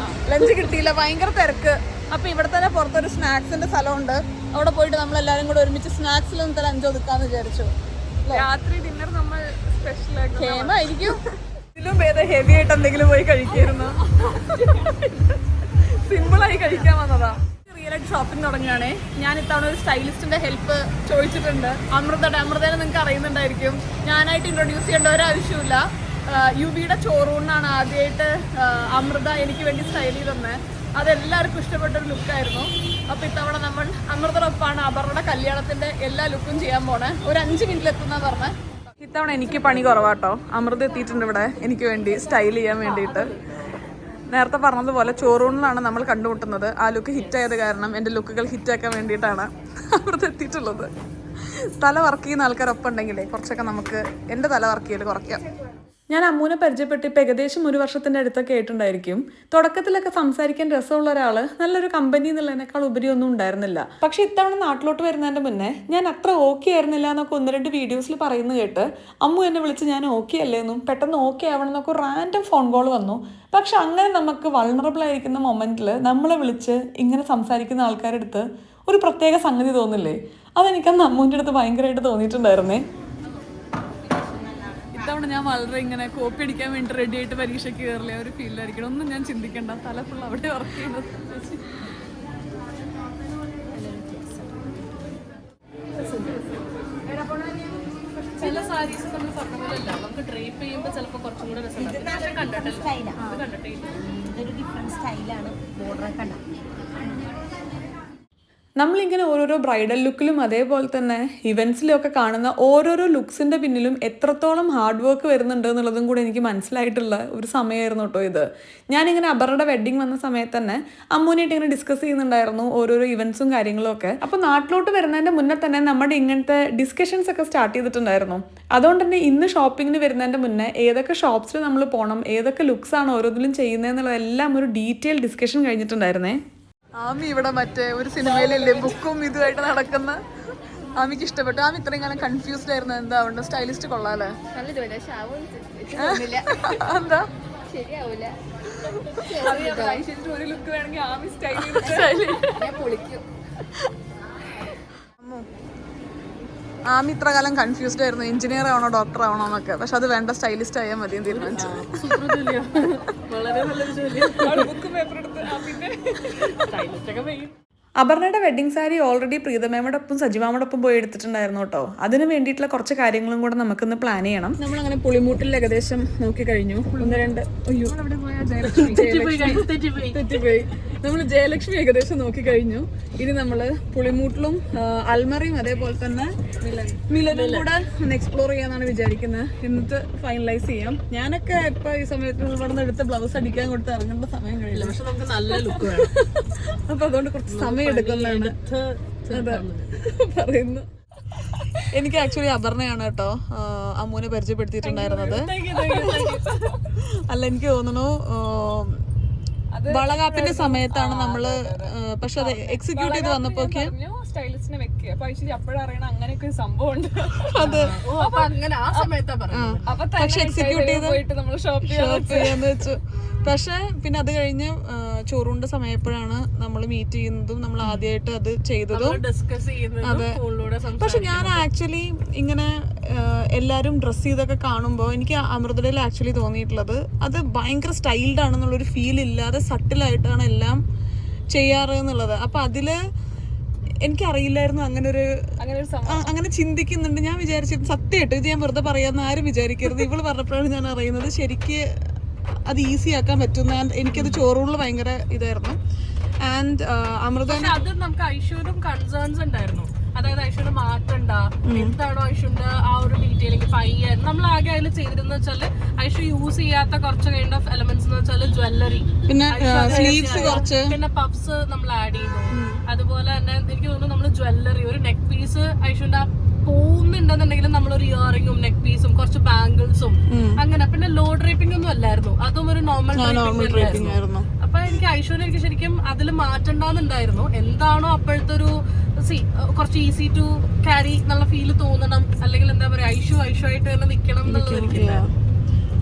ലഞ്ച് കിട്ടിയില്ല, ഭയങ്കര തിരക്ക്. അപ്പൊ ഇവിടെ തന്നെ പുറത്തൊരു സ്നാക്സിന്റെ സ്ഥലമുണ്ട്, അവിടെ പോയിട്ട് നമ്മൾ എല്ലാരും കൂടെ ഒരുമിച്ച് സ്നാക്സിലൊന്നും ലഞ്ച് ഒതുക്കാന്ന് വിചാരിച്ചു. രാത്രി ഡിന്നർ നമ്മൾ സ്പെഷ്യൽ ആയിരിക്കും. ഇതിലും ഭേദം ഹെവി ആയിട്ട് എന്തെങ്കിലും പോയി കഴിക്കായിരുന്നു. സിമ്പിളായി കഴിക്കാൻ വന്നതാ. റിയലായിട്ട് ഷോപ്പിംഗ് തുടങ്ങുകയാണേ. ഞാൻ ഇത്തവണ ഒരു സ്റ്റൈലിസ്റ്റിന്റെ ഹെൽപ്പ് ചോദിച്ചിട്ടുണ്ട്. അമൃതേനെ നിങ്ങൾക്ക് അറിയുന്നുണ്ടായിരിക്കും. ഞാനായിട്ട് ഇൻട്രൊഡ്യൂസ് ചെയ്യേണ്ട ഒരു ആവശ്യമില്ല. യുബിയുടെ ചോറൂണിനാണ് ആദ്യമായിട്ട് അമൃത എനിക്ക് വേണ്ടി സ്റ്റൈൽ ചെയ്ത് തന്നെ. അതെല്ലാവർക്കും ഇഷ്ടപ്പെട്ടൊരു ലുക്കായിരുന്നു. അപ്പോൾ ഇത്തവണ നമ്മൾ അമൃതയോടൊപ്പമാണ് അപർണയുടെ കല്യാണത്തിന്റെ എല്ലാ ലുക്കും ചെയ്യാൻ പോണേ. ഒരു 5 മിനിറ്റിൽ എത്തുന്ന പറഞ്ഞ. ഇത്തവണ എനിക്ക് പണി കുറവാട്ടോ. അമൃത എത്തിയിട്ടുണ്ട് ഇവിടെ എനിക്ക് വേണ്ടി സ്റ്റൈൽ ചെയ്യാൻ വേണ്ടിയിട്ട്. നേരത്തെ പറഞ്ഞതുപോലെ ചോറൂണിലാണ് നമ്മൾ കണ്ടുമുട്ടുന്നത്. ആ ലുക്ക് ഹിറ്റായത് കാരണം എൻ്റെ ലുക്കുകൾ ഹിറ്റാക്കാൻ വേണ്ടിയിട്ടാണ് അമൃത എത്തിയിട്ടുള്ളത്. തല വർക്ക് ചെയ്യുന്ന ആൾക്കാരൊപ്പം ഉണ്ടെങ്കിലേ കുറച്ചൊക്കെ നമുക്ക് എൻ്റെ തല വർക്ക് ചെയ്യൽ കുറയ്ക്കാം. ഞാൻ അമ്മൂനെ പരിചയപ്പെട്ട് ഇപ്പം ഏകദേശം 1 വർഷത്തിൻ്റെ അടുത്തൊക്കെ ആയിട്ടുണ്ടായിരിക്കും. തുടക്കത്തിലൊക്കെ സംസാരിക്കാൻ രസമുള്ള ഒരാൾ നല്ലൊരു കമ്പനി എന്നുള്ളതിനേക്കാൾ ഉപരി ഒന്നും ഉണ്ടായിരുന്നില്ല. പക്ഷെ ഇത്തവണ നാട്ടിലോട്ട് വരുന്നതിൻ്റെ മുന്നേ ഞാൻ അത്ര ഓക്കെ ആയിരുന്നില്ല എന്നൊക്കെ 1-2 വീഡിയോസിൽ പറയുന്നത് കേട്ട് അമ്മു എന്നെ വിളിച്ച് ഞാൻ ഓക്കെ അല്ലേന്നും പെട്ടെന്ന് ഓക്കെ ആവണം എന്നൊക്കെ റാൻഡം ഫോൺ കോൾ വന്നു. പക്ഷെ അങ്ങനെ നമുക്ക് വൾണറബിൾ ആയിരിക്കുന്ന മൊമെൻറ്റിൽ നമ്മളെ വിളിച്ച് ഇങ്ങനെ സംസാരിക്കുന്ന ആൾക്കാരുടെ അടുത്ത് ഒരു പ്രത്യേക സംഗതി തോന്നില്ലേ? അതെനിക്കന്ന് അമ്മൂൻ്റെ അടുത്ത് ഭയങ്കരമായിട്ട് തോന്നിയിട്ടുണ്ടായിരുന്നേ. ഇത്തവണ ഞാൻ വളരെ ഇങ്ങനെ കോപ്പി അടിക്കാൻ വേണ്ടി റെഡി ആയിട്ട് പരീക്ഷയ്ക്ക് കയറില്ല ഒരു ഫീലായിരിക്കണം. ഒന്നും ഞാൻ ചിന്തിക്കണ്ട, തല ഫുൾ അവിടെ വർക്ക് ചെയ്യുന്നത്. ചില സാരീസ് നമ്മൾ പറഞ്ഞതല്ല, നമുക്ക് ഡ്രേപ്പ് ചെയ്യുമ്പോൾ ചിലപ്പോൾ കുറച്ചും കൂടെ നമ്മളിങ്ങനെ ഓരോരോ ബ്രൈഡൽ ലുക്കിലും അതേപോലെ തന്നെ ഇവൻറ്റ്സിലും ഒക്കെ കാണുന്ന ഓരോരോ ലുക്സിൻ്റെ പിന്നിലും എത്രത്തോളം ഹാർഡ് വർക്ക് വരുന്നുണ്ട് എന്നുള്ളതും കൂടെ എനിക്ക് മനസ്സിലായിട്ടുള്ള ഒരു സമയമായിരുന്നു കേട്ടോ ഇത്. ഞാനിങ്ങനെ അപർണയുടെ വെഡ്ഡിങ് വന്ന സമയത്ത് തന്നെ അമ്മൂനായിട്ട് ഇങ്ങനെ ഡിസ്കസ് ചെയ്യുന്നുണ്ടായിരുന്നു ഓരോരോ ഇവൻറ്റ്സും കാര്യങ്ങളും ഒക്കെ. അപ്പോൾ നാട്ടിലോട്ട് വരുന്നതിൻ്റെ മുന്നേ തന്നെ നമ്മുടെ ഇങ്ങനത്തെ ഡിസ്കഷൻസ് ഒക്കെ സ്റ്റാർട്ട് ചെയ്തിട്ടുണ്ടായിരുന്നു. അതുകൊണ്ട് തന്നെ ഇന്ന് ഷോപ്പിങ്ങിന് വരുന്നതിൻ്റെ മുന്നേ ഏതൊക്കെ ഷോപ്സിൽ നമ്മൾ പോകണം, ഏതൊക്കെ ലുക്സാണ് ഓരോന്നിലും ചെയ്യുന്നതെന്നുള്ളതെല്ലാം ഒരു ഡീറ്റെയിൽ ഡിസ്കഷൻ കഴിഞ്ഞിട്ടുണ്ടായിരുന്നേ. ആമി ഇവിടെ മറ്റേ ഒരു സിനിമയിലല്ലേ ബുക്കും ഇതുമായിട്ട് നടക്കുന്ന. ആമിക്ക് ഇഷ്ടപ്പെട്ടു. ആമി ഇത്രയും കാലം കൺഫ്യൂസ്ഡ് ആയിരുന്നു. എന്താ ഉണ്ട് സ്റ്റൈലിസ്റ്റ് കൊള്ളാല്ലേ? എന്താ ഒരു ലുക്ക് വേണമെങ്കിൽ ആമി ആമി ഇത്ര കാലം കൺഫ്യൂസ്ഡ് ആയിരുന്നു, എഞ്ചിനീയർ ആവണോ ഡോക്ടർ ആവണോ എന്നൊക്കെ. പക്ഷെ അത് വേണ്ട, സ്റ്റൈലിസ്റ്റ് ആയാൽ മതി എന്ന് തീരുമാനിച്ചു. അപർണയുടെ വെഡ്ഡിങ് സാരി ഓൾറെഡി പ്രീതമേമോടൊപ്പം സജിമാമോടൊപ്പം പോയി എടുത്തിട്ടുണ്ടായിരുന്നു കേട്ടോ. അതിന് വേണ്ടിയിട്ടുള്ള കുറച്ച് കാര്യങ്ങളും കൂടെ നമുക്കിന്ന് പ്ലാൻ ചെയ്യണം. നമ്മളങ്ങനെ പുളിമൂട്ടിൽ ഏകദേശം നോക്കി കഴിഞ്ഞു. 1-2 തെറ്റിപ്പോയി. നമ്മൾ ജയലക്ഷ്മി ഏകദേശം നോക്കി കഴിഞ്ഞു. ഇനി നമ്മള് പുളിമൂട്ടിലും അൽമറയും അതേപോലെ തന്നെ മിലനും കൂടെ ഒന്ന് എക്സ്പ്ലോർ ചെയ്യാന്നാണ് വിചാരിക്കുന്നത്. എന്നിട്ട് ഫൈനലൈസ് ചെയ്യാം. ഞാനൊക്കെ ഇപ്പൊ ഈ സമയത്ത് ഇവിടെ നിന്ന് എടുത്ത് ബ്ലൗസ് അടിക്കാൻ കൊടുത്ത് ഇറങ്ങേണ്ട സമയം കഴിയില്ല. പക്ഷെ നമുക്ക് നല്ല ലുക്ക് വേണം. അപ്പൊ അതുകൊണ്ട് കുറച്ച് സമയം എടുക്കുന്നതാണ് പറയുന്നു. എനിക്ക് ആക്ച്വലി അപർണയാണ് കേട്ടോ അമ്മൂനെ പരിചയപ്പെടുത്തിയിട്ടുണ്ടായിരുന്നത്. അല്ല, എനിക്ക് തോന്നുന്നു വളകാപ്പിന്റെ സമയത്താണ് നമ്മള്. പക്ഷെ അത് എക്സിക്യൂട്ട് ചെയ്ത് വന്നപ്പോ സ്റ്റൈലിസ്റ്റിനെ വെക്കുക. അപ്പൊ അപ്പോഴറിയണം അങ്ങനെയൊക്കെ ഒരു സംഭവം ഉണ്ട്. അതെ, പക്ഷെ എക്സിക്യൂട്ട് ചെയ്ത് ഷോപ്പ് ചെയ്യാന്ന് വെച്ചു. പക്ഷെ പിന്നെ അത് കഴിഞ്ഞ് ചോറൂണ്ട സമയപ്പോഴാണ് നമ്മൾ മീറ്റ് ചെയ്യുന്നതും നമ്മൾ ആദ്യമായിട്ട് അത് ചെയ്തതും. അതെ, പക്ഷെ ഞാൻ ആക്ച്വലി ഇങ്ങനെ എല്ലാവരും ഡ്രസ്സ് ചെയ്തൊക്കെ കാണുമ്പോൾ എനിക്ക് അമൃതയിൽ ആക്ച്വലി തോന്നിയിട്ടുള്ളത് അത് ഭയങ്കര സ്റ്റൈൽഡ് ആണെന്നുള്ളൊരു ഫീൽ ഇല്ലാതെ സട്ടിലായിട്ടാണ് എല്ലാം ചെയ്യാറ് എന്നുള്ളത്. അപ്പൊ അതില് എനിക്കറിയില്ലായിരുന്നു അങ്ങനെ ചിന്തിക്കുന്നുണ്ട്. ഞാൻ വിചാരിച്ചിട്ട് സത്യമായിട്ട് ഇത് ഞാൻ വെറുതെ പറയാന്ന് ആരും വിചാരിക്കരുത്. ഇവള് പറഞ്ഞപ്പോഴാണ് ഞാൻ അറിയുന്നത് ശരിക്ക് അത് ഈസി ആക്കാൻ പറ്റും. എനിക്കത് ചോറൂണിൽ ഭയങ്കര ഇതായിരുന്നു. ആൻഡ് അമൃത അത് നമുക്ക് ഐശ്വര്യം കൺസേൺസ് ഉണ്ടായിരുന്നു. അതായത് ഐഷുവിന്റെ മാറ്റണ്ട, എന്താണോ ഐഷുവിന്റെ ആ ഒരു ഡീറ്റെയിലിംഗ് പയ്യെ നമ്മൾ ആകെ അതിൽ ചെയ്തിരുന്ന വെച്ചാല് ഐഷു യൂസ് ചെയ്യാത്ത കുറച്ച് കൈൻഡ് ഓഫ് എലമെന്റ്സ് എന്ന് വെച്ചാൽ ജ്വല്ലറി, പിന്നെ പഫ്സ് നമ്മൾ ആഡ് ചെയ്തു. അതുപോലെ തന്നെ എനിക്ക് തോന്നുന്നു നമ്മള് ജ്വല്ലറി, ഒരു നെക്ക് പീസ് ഐഷുവിന്റെ പോകുന്നുണ്ടെന്നുണ്ടെങ്കിലും നമ്മളൊരു ഇയറിംഗും നെക്ക് പീസും കുറച്ച് ബാംഗിൾസും അങ്ങനെ. പിന്നെ ലോ ഡ്രേപ്പിംഗ് ഒന്നും അല്ലായിരുന്നു, അതും ഒരു നോർമൽ ഡ്രേപ്പിംഗ് ആയിരുന്നു. അപ്പൊ എനിക്ക് ഐശ്വര്യ എനിക്ക് ശരിക്കും അതിൽ മാറ്റണ്ടാന്നുണ്ടായിരുന്നു. എന്താണോ അപ്പോഴത്തെ ഒരു കുറച്ച് ഈസി ടു ക്യാരി എന്നുള്ള ഫീല് തോന്നണം, അല്ലെങ്കിൽ എന്താ പറയാ ഐഷു ആയിട്ട് തന്നെ നിക്കണം എന്നുള്ളത് എനിക്കില്ല.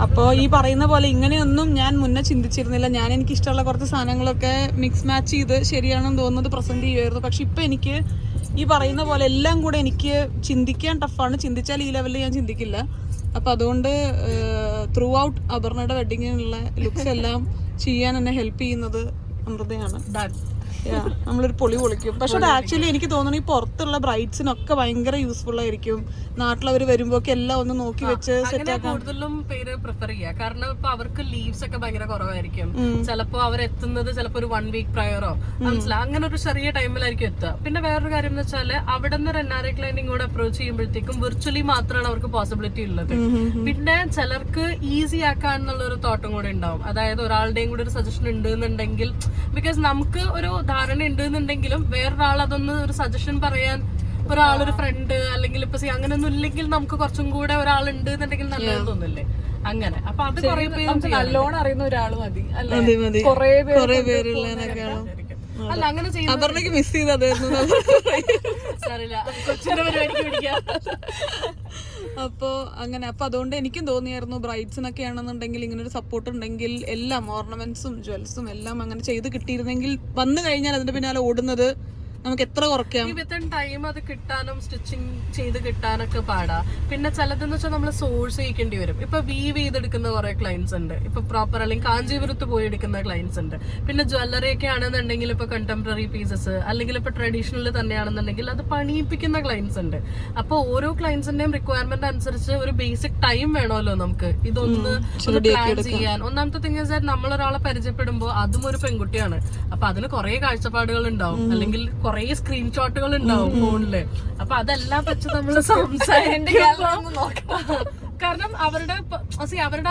അപ്പോൾ ഈ പറയുന്ന പോലെ ഇങ്ങനെയൊന്നും ഞാൻ മുന്നേ ചിന്തിച്ചിരുന്നില്ല. ഞാൻ എനിക്ക് ഇഷ്ടമുള്ള കുറച്ച് സാധനങ്ങളൊക്കെ മിക്സ് മാച്ച് ചെയ്ത് ശരിയാണെന്ന് തോന്നുന്നത് പ്രസന്റ് ചെയ്യുമായിരുന്നു. പക്ഷെ ഇപ്പൊ എനിക്ക് ഈ പറയുന്ന പോലെ എല്ലാം കൂടെ എനിക്ക് ചിന്തിക്കാൻ ടഫാണ്. ചിന്തിച്ചാൽ ഈ ലെവലിൽ ഞാൻ ചിന്തിക്കില്ല. അപ്പൊ അതുകൊണ്ട് ത്രൂ ഔട്ട് അപർണയുടെ വെഡിങ്ങിനുള്ള ലുക്സ് എല്ലാം ചെയ്യാൻ എന്നെ ഹെൽപ്പ് ചെയ്യുന്നത് അമൃതയാണ്. നമ്മളൊരു പൊളിക്കും. പക്ഷെ അത് ആക്ച്വലി എനിക്ക് തോന്നുന്നു ഈ പുറത്തുള്ള ബ്രൈഡ്സിനൊക്കെ ഭയങ്കര യൂസ്ഫുൾ ആയിരിക്കും. നാട്ടിലവർ വരുമ്പോഴൊക്കെ എല്ലാം ഒന്ന് നോക്കി വെച്ച് സെറ്റ് ആക്കാൻ കൂടുതലും പേര് പ്രിഫർ ചെയ്യുക. കാരണം ഇപ്പൊ അവർക്ക് ലീവ്സ് ഒക്കെ ഭയങ്കര കുറവായിരിക്കും. ചിലപ്പോ അവരെത്തുന്നത് ചിലപ്പോ ഒരു 1 വീക്ക് പ്രയറോ മനസ്സിലായി അങ്ങനെ ഒരു ചെറിയ ടൈമിലായിരിക്കും എത്തുക. പിന്നെ വേറൊരു കാര്യം എന്ന് വെച്ചാൽ അവിടെ നിന്ന് ഒരു NRI ക്ലൈന്റിംഗ് കൂടെ അപ്രോച്ച് ചെയ്യുമ്പോഴത്തേക്കും വിർച്വലി മാത്രമാണ് അവർക്ക് പോസിബിലിറ്റി ഉള്ളത്. പിന്നെ ചിലർക്ക് ഈസി ആക്കാന്നുള്ള ഒരു തോട്ടം കൂടെ ഉണ്ടാവും. അതായത് ഒരാളുടെയും കൂടെ ഒരു സജഷൻ ഉണ്ട് എന്നുണ്ടെങ്കിൽ, ബിക്കോസ് നമുക്ക് ഒരു ധാരണ ഉണ്ട് എന്നുണ്ടെങ്കിലും വേറൊരാൾ അതൊന്ന് ഒരു സജഷൻ പറയാൻ ഒരാളൊരു ഫ്രണ്ട് അല്ലെങ്കിൽ ഇപ്പൊ അങ്ങനെയൊന്നും ഇല്ലെങ്കിൽ നമുക്ക് കുറച്ചും കൂടെ ഒരാളുണ്ട് എന്നുണ്ടെങ്കിൽ നല്ലതെന്ന് തോന്നില്ലേ അങ്ങനെ. അപ്പൊ അത് കുറെ പേര് നല്ലോണം അറിയുന്ന ഒരാൾ മതി, കുറെ പേരുള്ളതിനേക്കാളും. അല്ല അങ്ങനെ ചെയ്യുന്നത് മിസ് ചെയ്തതായിരുന്നു. കൊച്ചിന്റെ പരിപാടിക്ക് പിടിക്കാം. അപ്പൊ അങ്ങനെ അപ്പൊ അതുകൊണ്ട് എനിക്കും തോന്നിയായിരുന്നു ബ്രൈഡ്സിനൊക്കെ ആണെന്നുണ്ടെങ്കിൽ ഇങ്ങനെ ഒരു സപ്പോർട്ട് ഉണ്ടെങ്കിൽ എല്ലാം ഓർണമെന്റ്സും ജ്വൽസും എല്ലാം അങ്ങനെ ചെയ്ത് കിട്ടിയിരുന്നെങ്കിൽ വന്നു കഴിഞ്ഞാൽ അതിന്റെ പിന്നാലെ ഓടുന്നത് നമുക്ക് എത്ര കുറയ്ക്കാം. വിത്തിൻ ടൈം അത് കിട്ടാനും സ്റ്റിച്ചിങ് ചെയ്ത് കിട്ടാനൊക്കെ പാടാ. പിന്നെ ചിലതെന്ന് വെച്ചാൽ നമ്മൾ സോഴ്സ് ചെയ്യിക്കേണ്ടി വരും. ഇപ്പൊ വീവ് ചെയ്തെടുക്കുന്ന കുറെ ക്ലയൻസ് ഉണ്ട്, ഇപ്പൊ പ്രോപ്പർ അല്ലെങ്കിൽ കാഞ്ചീപുരത്ത് പോയി എടുക്കുന്ന ക്ലയൻസ് ഉണ്ട്. പിന്നെ ജ്വല്ലറി ഒക്കെ ആണെന്നുണ്ടെങ്കിൽ ഇപ്പൊ കണ്ടംപററി പീസസ് അല്ലെങ്കിൽ ഇപ്പൊ ട്രഡീഷണൽ തന്നെയാണെന്നുണ്ടെങ്കിൽ അത് പണിയിപ്പിക്കുന്ന ക്ലയൻസ് ഉണ്ട്. അപ്പൊ ഓരോ ക്ലയൻസിന്റെയും റിക്വയർമെന്റ് അനുസരിച്ച് ഒരു ബേസിക് ടൈം വേണമല്ലോ നമുക്ക് ഇതൊന്ന് പ്ലാൻ ചെയ്യാൻ. ഒന്നാമത്തെ തിങ് വെച്ചാൽ നമ്മളൊരാളെ പരിചയപ്പെടുമ്പോൾ അതും ഒരു പെൺകുട്ടിയാണ്. അപ്പൊ അതിന് കുറെ കാഴ്ചപ്പാടുകൾ ഉണ്ടാവും, അല്ലെങ്കിൽ കുറെ സ്ക്രീൻഷോട്ടുകൾ ഉണ്ടാവും ഫോണില്. അപ്പൊ അതെല്ലാം വെച്ച് നമ്മള് സംസാരിക്കുമ്പോ കാരണം അവരുടെ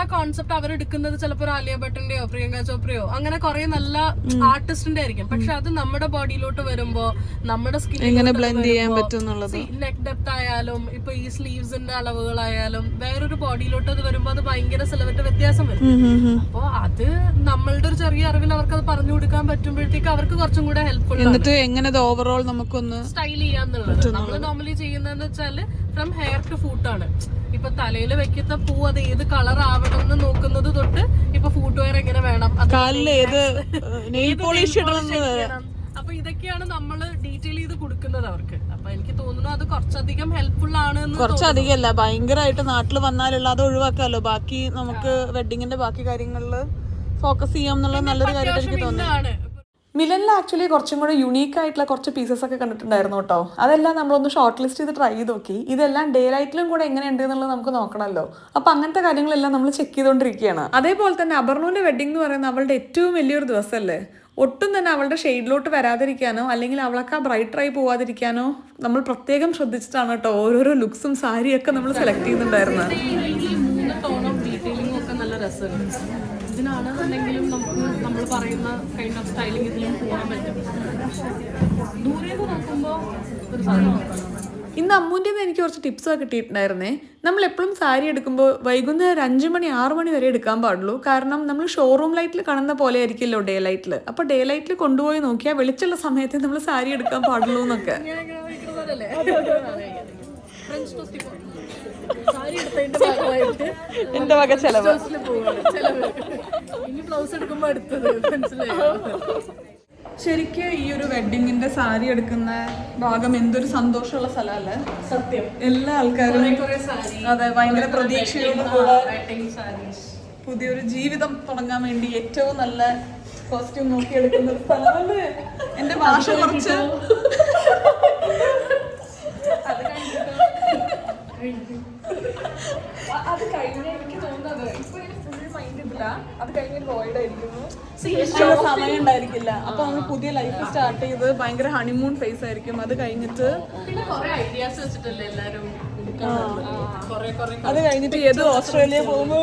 ആ കോൺസെപ്റ്റ് അവരെടുക്കുന്നത് ചിലപ്പോൾ ഒരു ആലിയ ഭട്ടിന്റെയോ പ്രിയങ്ക ചോപ്രയോ അങ്ങനെ കുറെ നല്ല ആർട്ടിസ്റ്റിന്റെ ആയിരിക്കും. പക്ഷെ അത് നമ്മുടെ ബോഡിയിലോട്ട് വരുമ്പോ നമ്മുടെ സ്കിന്നിനെ ബ്ലെൻഡ് ചെയ്യാൻ പറ്റുന്നുള്ളത്, നെക്ക് ഡെപ്ത് ആയാലും ഇപ്പൊ ഈ സ്ലീവ്സിന്റെ അളവുകളായാലും വേറൊരു ബോഡിയിലോട്ട് അത് വരുമ്പോ അത് ഭയങ്കര സിലബറ്റ് വ്യത്യാസം വരും. അപ്പൊ അത് നമ്മളുടെ ഒരു ചെറിയ അറിവിൽ അവർക്ക് അത് പറഞ്ഞു കൊടുക്കാൻ പറ്റുമ്പോഴത്തേക്ക് അവർക്ക് കുറച്ചും കൂടെ ഹെൽപ്ഫുൾ. എന്നിട്ട് എങ്ങനെ ഓവറോൾ നമുക്കൊന്ന് സ്റ്റൈൽ ചെയ്യാന്നുള്ളത് നമ്മൾ നോർമലി ചെയ്യുന്നതെന്ന് വെച്ചാല് ഫ്രം ഹെയർ ടു ഫൂട്ടാണ്. ഇപ്പൊ തലയിൽ വെക്കുന്ന പൂ അത് ഏത് കളർ ആവണം എന്ന് നോക്കുന്നത് തൊട്ട് ഇപ്പൊ ഫൂട്ട് വെയർ എങ്ങനെ വേണം, അപ്പൊ ഇതൊക്കെയാണ് നമ്മള് ഡീറ്റെയിൽ ചെയ്ത് കൊടുക്കുന്നത് അവർക്ക്. അപ്പൊ എനിക്ക് തോന്നുന്നു അത് കുറച്ചധികം ഹെൽപ്ഫുൾ ആണ്. കുറച്ചധികം അല്ല, ഭയങ്കരമായിട്ട് നാട്ടിൽ വന്നാലുള്ള അത് ഒഴിവാക്കാമല്ലോ. ബാക്കി നമുക്ക് വെഡിങ്ങിന്റെ ബാക്കി കാര്യങ്ങളിൽ ഫോക്കസ് ചെയ്യാം എന്നുള്ളത് നല്ലൊരു കാര്യമായിട്ട് എനിക്ക് തോന്നുന്നു. മിലനിൽ ആക്ച്വലി കുറച്ചും കൂടെ യുണീക്ക് ആയിട്ടുള്ള കുറച്ച് പീസസ് ഒക്കെ കണ്ടിട്ടുണ്ടായിരുന്നു കേട്ടോ. അതെല്ലാം നമ്മളൊന്ന് ഷോർട്ട് ലിസ്റ്റ് ചെയ്ത് ട്രൈ ചെയ്ത് നോക്കി. ഇതെല്ലാം ഡേ ലൈറ്റിലും കൂടെ എങ്ങനെയുണ്ട് എന്നുള്ളത് നമുക്ക് നോക്കണമല്ലോ. അപ്പോൾ അങ്ങനത്തെ കാര്യങ്ങളെല്ലാം നമ്മൾ ചെക്ക് ചെയ്തുകൊണ്ടിരിക്കുകയാണ്. അതേപോലെ തന്നെ അപർണുവിൻ്റെ വെഡിങ് എന്ന് പറയുന്നത് അവളുടെ ഏറ്റവും വലിയൊരു ദിവസമല്ലേ. ഒട്ടും തന്നെ അവളുടെ ഷെയ്ഡിലോട്ട് വരാതിരിക്കാനോ അല്ലെങ്കിൽ അവളൊക്കെ ബ്രൈറ്റായി പോവാതിരിക്കാനോ നമ്മൾ പ്രത്യേകം ശ്രദ്ധിച്ചിട്ടാണ് കേട്ടോ ഓരോരോ ലുക്സും സാരിയൊക്കെ നമ്മൾ സെലക്ട് ചെയ്യുന്നുണ്ടായിരുന്നത്. ഇതിനാണെന്നുണ്ടെങ്കിലും നമുക്ക് നമ്മൾ പറയുന്ന കൈൻഡ് ഓഫ് സ്റ്റൈലിംഗ് ഇതിലും പോകാൻ പറ്റും. ദൂരേക്ക് നോക്കുമ്പോൾ ഒരു സാധനം നോക്കണം. ഇന്ന് അമ്മൂൻ്റെ എനിക്ക് കുറച്ച് ടിപ്സൊക്കെ കിട്ടിയിട്ടുണ്ടായിരുന്നേ. നമ്മൾ എപ്പോഴും സാരി എടുക്കുമ്പോൾ വൈകുന്നേരം 5 മണി 6 മണി വരെ എടുക്കാൻ പാടുള്ളൂ. കാരണം നമ്മൾ ഷോറൂം ലൈറ്റിൽ കാണുന്ന പോലെ ആയിരിക്കില്ലോ ഡേ ലൈറ്റിൽ. അപ്പോൾ ഡേ ലൈറ്റിൽ കൊണ്ടുപോയി നോക്കിയാൽ വെളിച്ചുള്ള സമയത്ത് നമ്മൾ സാരി എടുക്കാൻ പാടുള്ളൂ എന്നൊക്കെ. എന്റെ വക ചെലവ്. ശരിക്കും ഈ ഒരു വെഡിങ്ങിന്റെ സാരി എടുക്കുന്ന ഭാഗം എന്തൊരു സന്തോഷമുള്ള സ്ഥലമല്ലേ. സത്യം. എല്ലാ ആൾക്കാരും അതെ ഭയങ്കര പ്രതീക്ഷയോടും കൂടെ പുതിയൊരു ജീവിതം തുടങ്ങാൻ വേണ്ടി ഏറ്റവും നല്ല കോസ്റ്റ്യൂം നോക്കിയെടുക്കുന്ന ഒരു സ്ഥലമല്ലേ. എന്റെ ഭാഷ കുറച്ച് അത് കഴിഞ്ഞ എനിക്ക് തോന്നുന്നത് ഇപ്പൊ ഫുൾ മൈൻഡ് മന്തിലാ, അത് കഴിഞ്ഞ് വോയിഡ് ആയിരിക്കുന്നു, സമയം ഉണ്ടായിരിക്കില്ല. അപ്പൊ നമ്മൾ പുതിയ ലൈഫ് സ്റ്റാർട്ട് ചെയ്ത് ഭയങ്കര ഹണിമൂൺ ഫേസ് ആയിരിക്കും. അത് കഴിഞ്ഞിട്ട് പിന്നെ കുറെ ഐഡിയാസ് വെച്ചിട്ടല്ലേ എല്ലാരും അത് കഴിഞ്ഞിട്ട് ഏത് ഓസ്ട്രേലിയ പോകുമ്പോ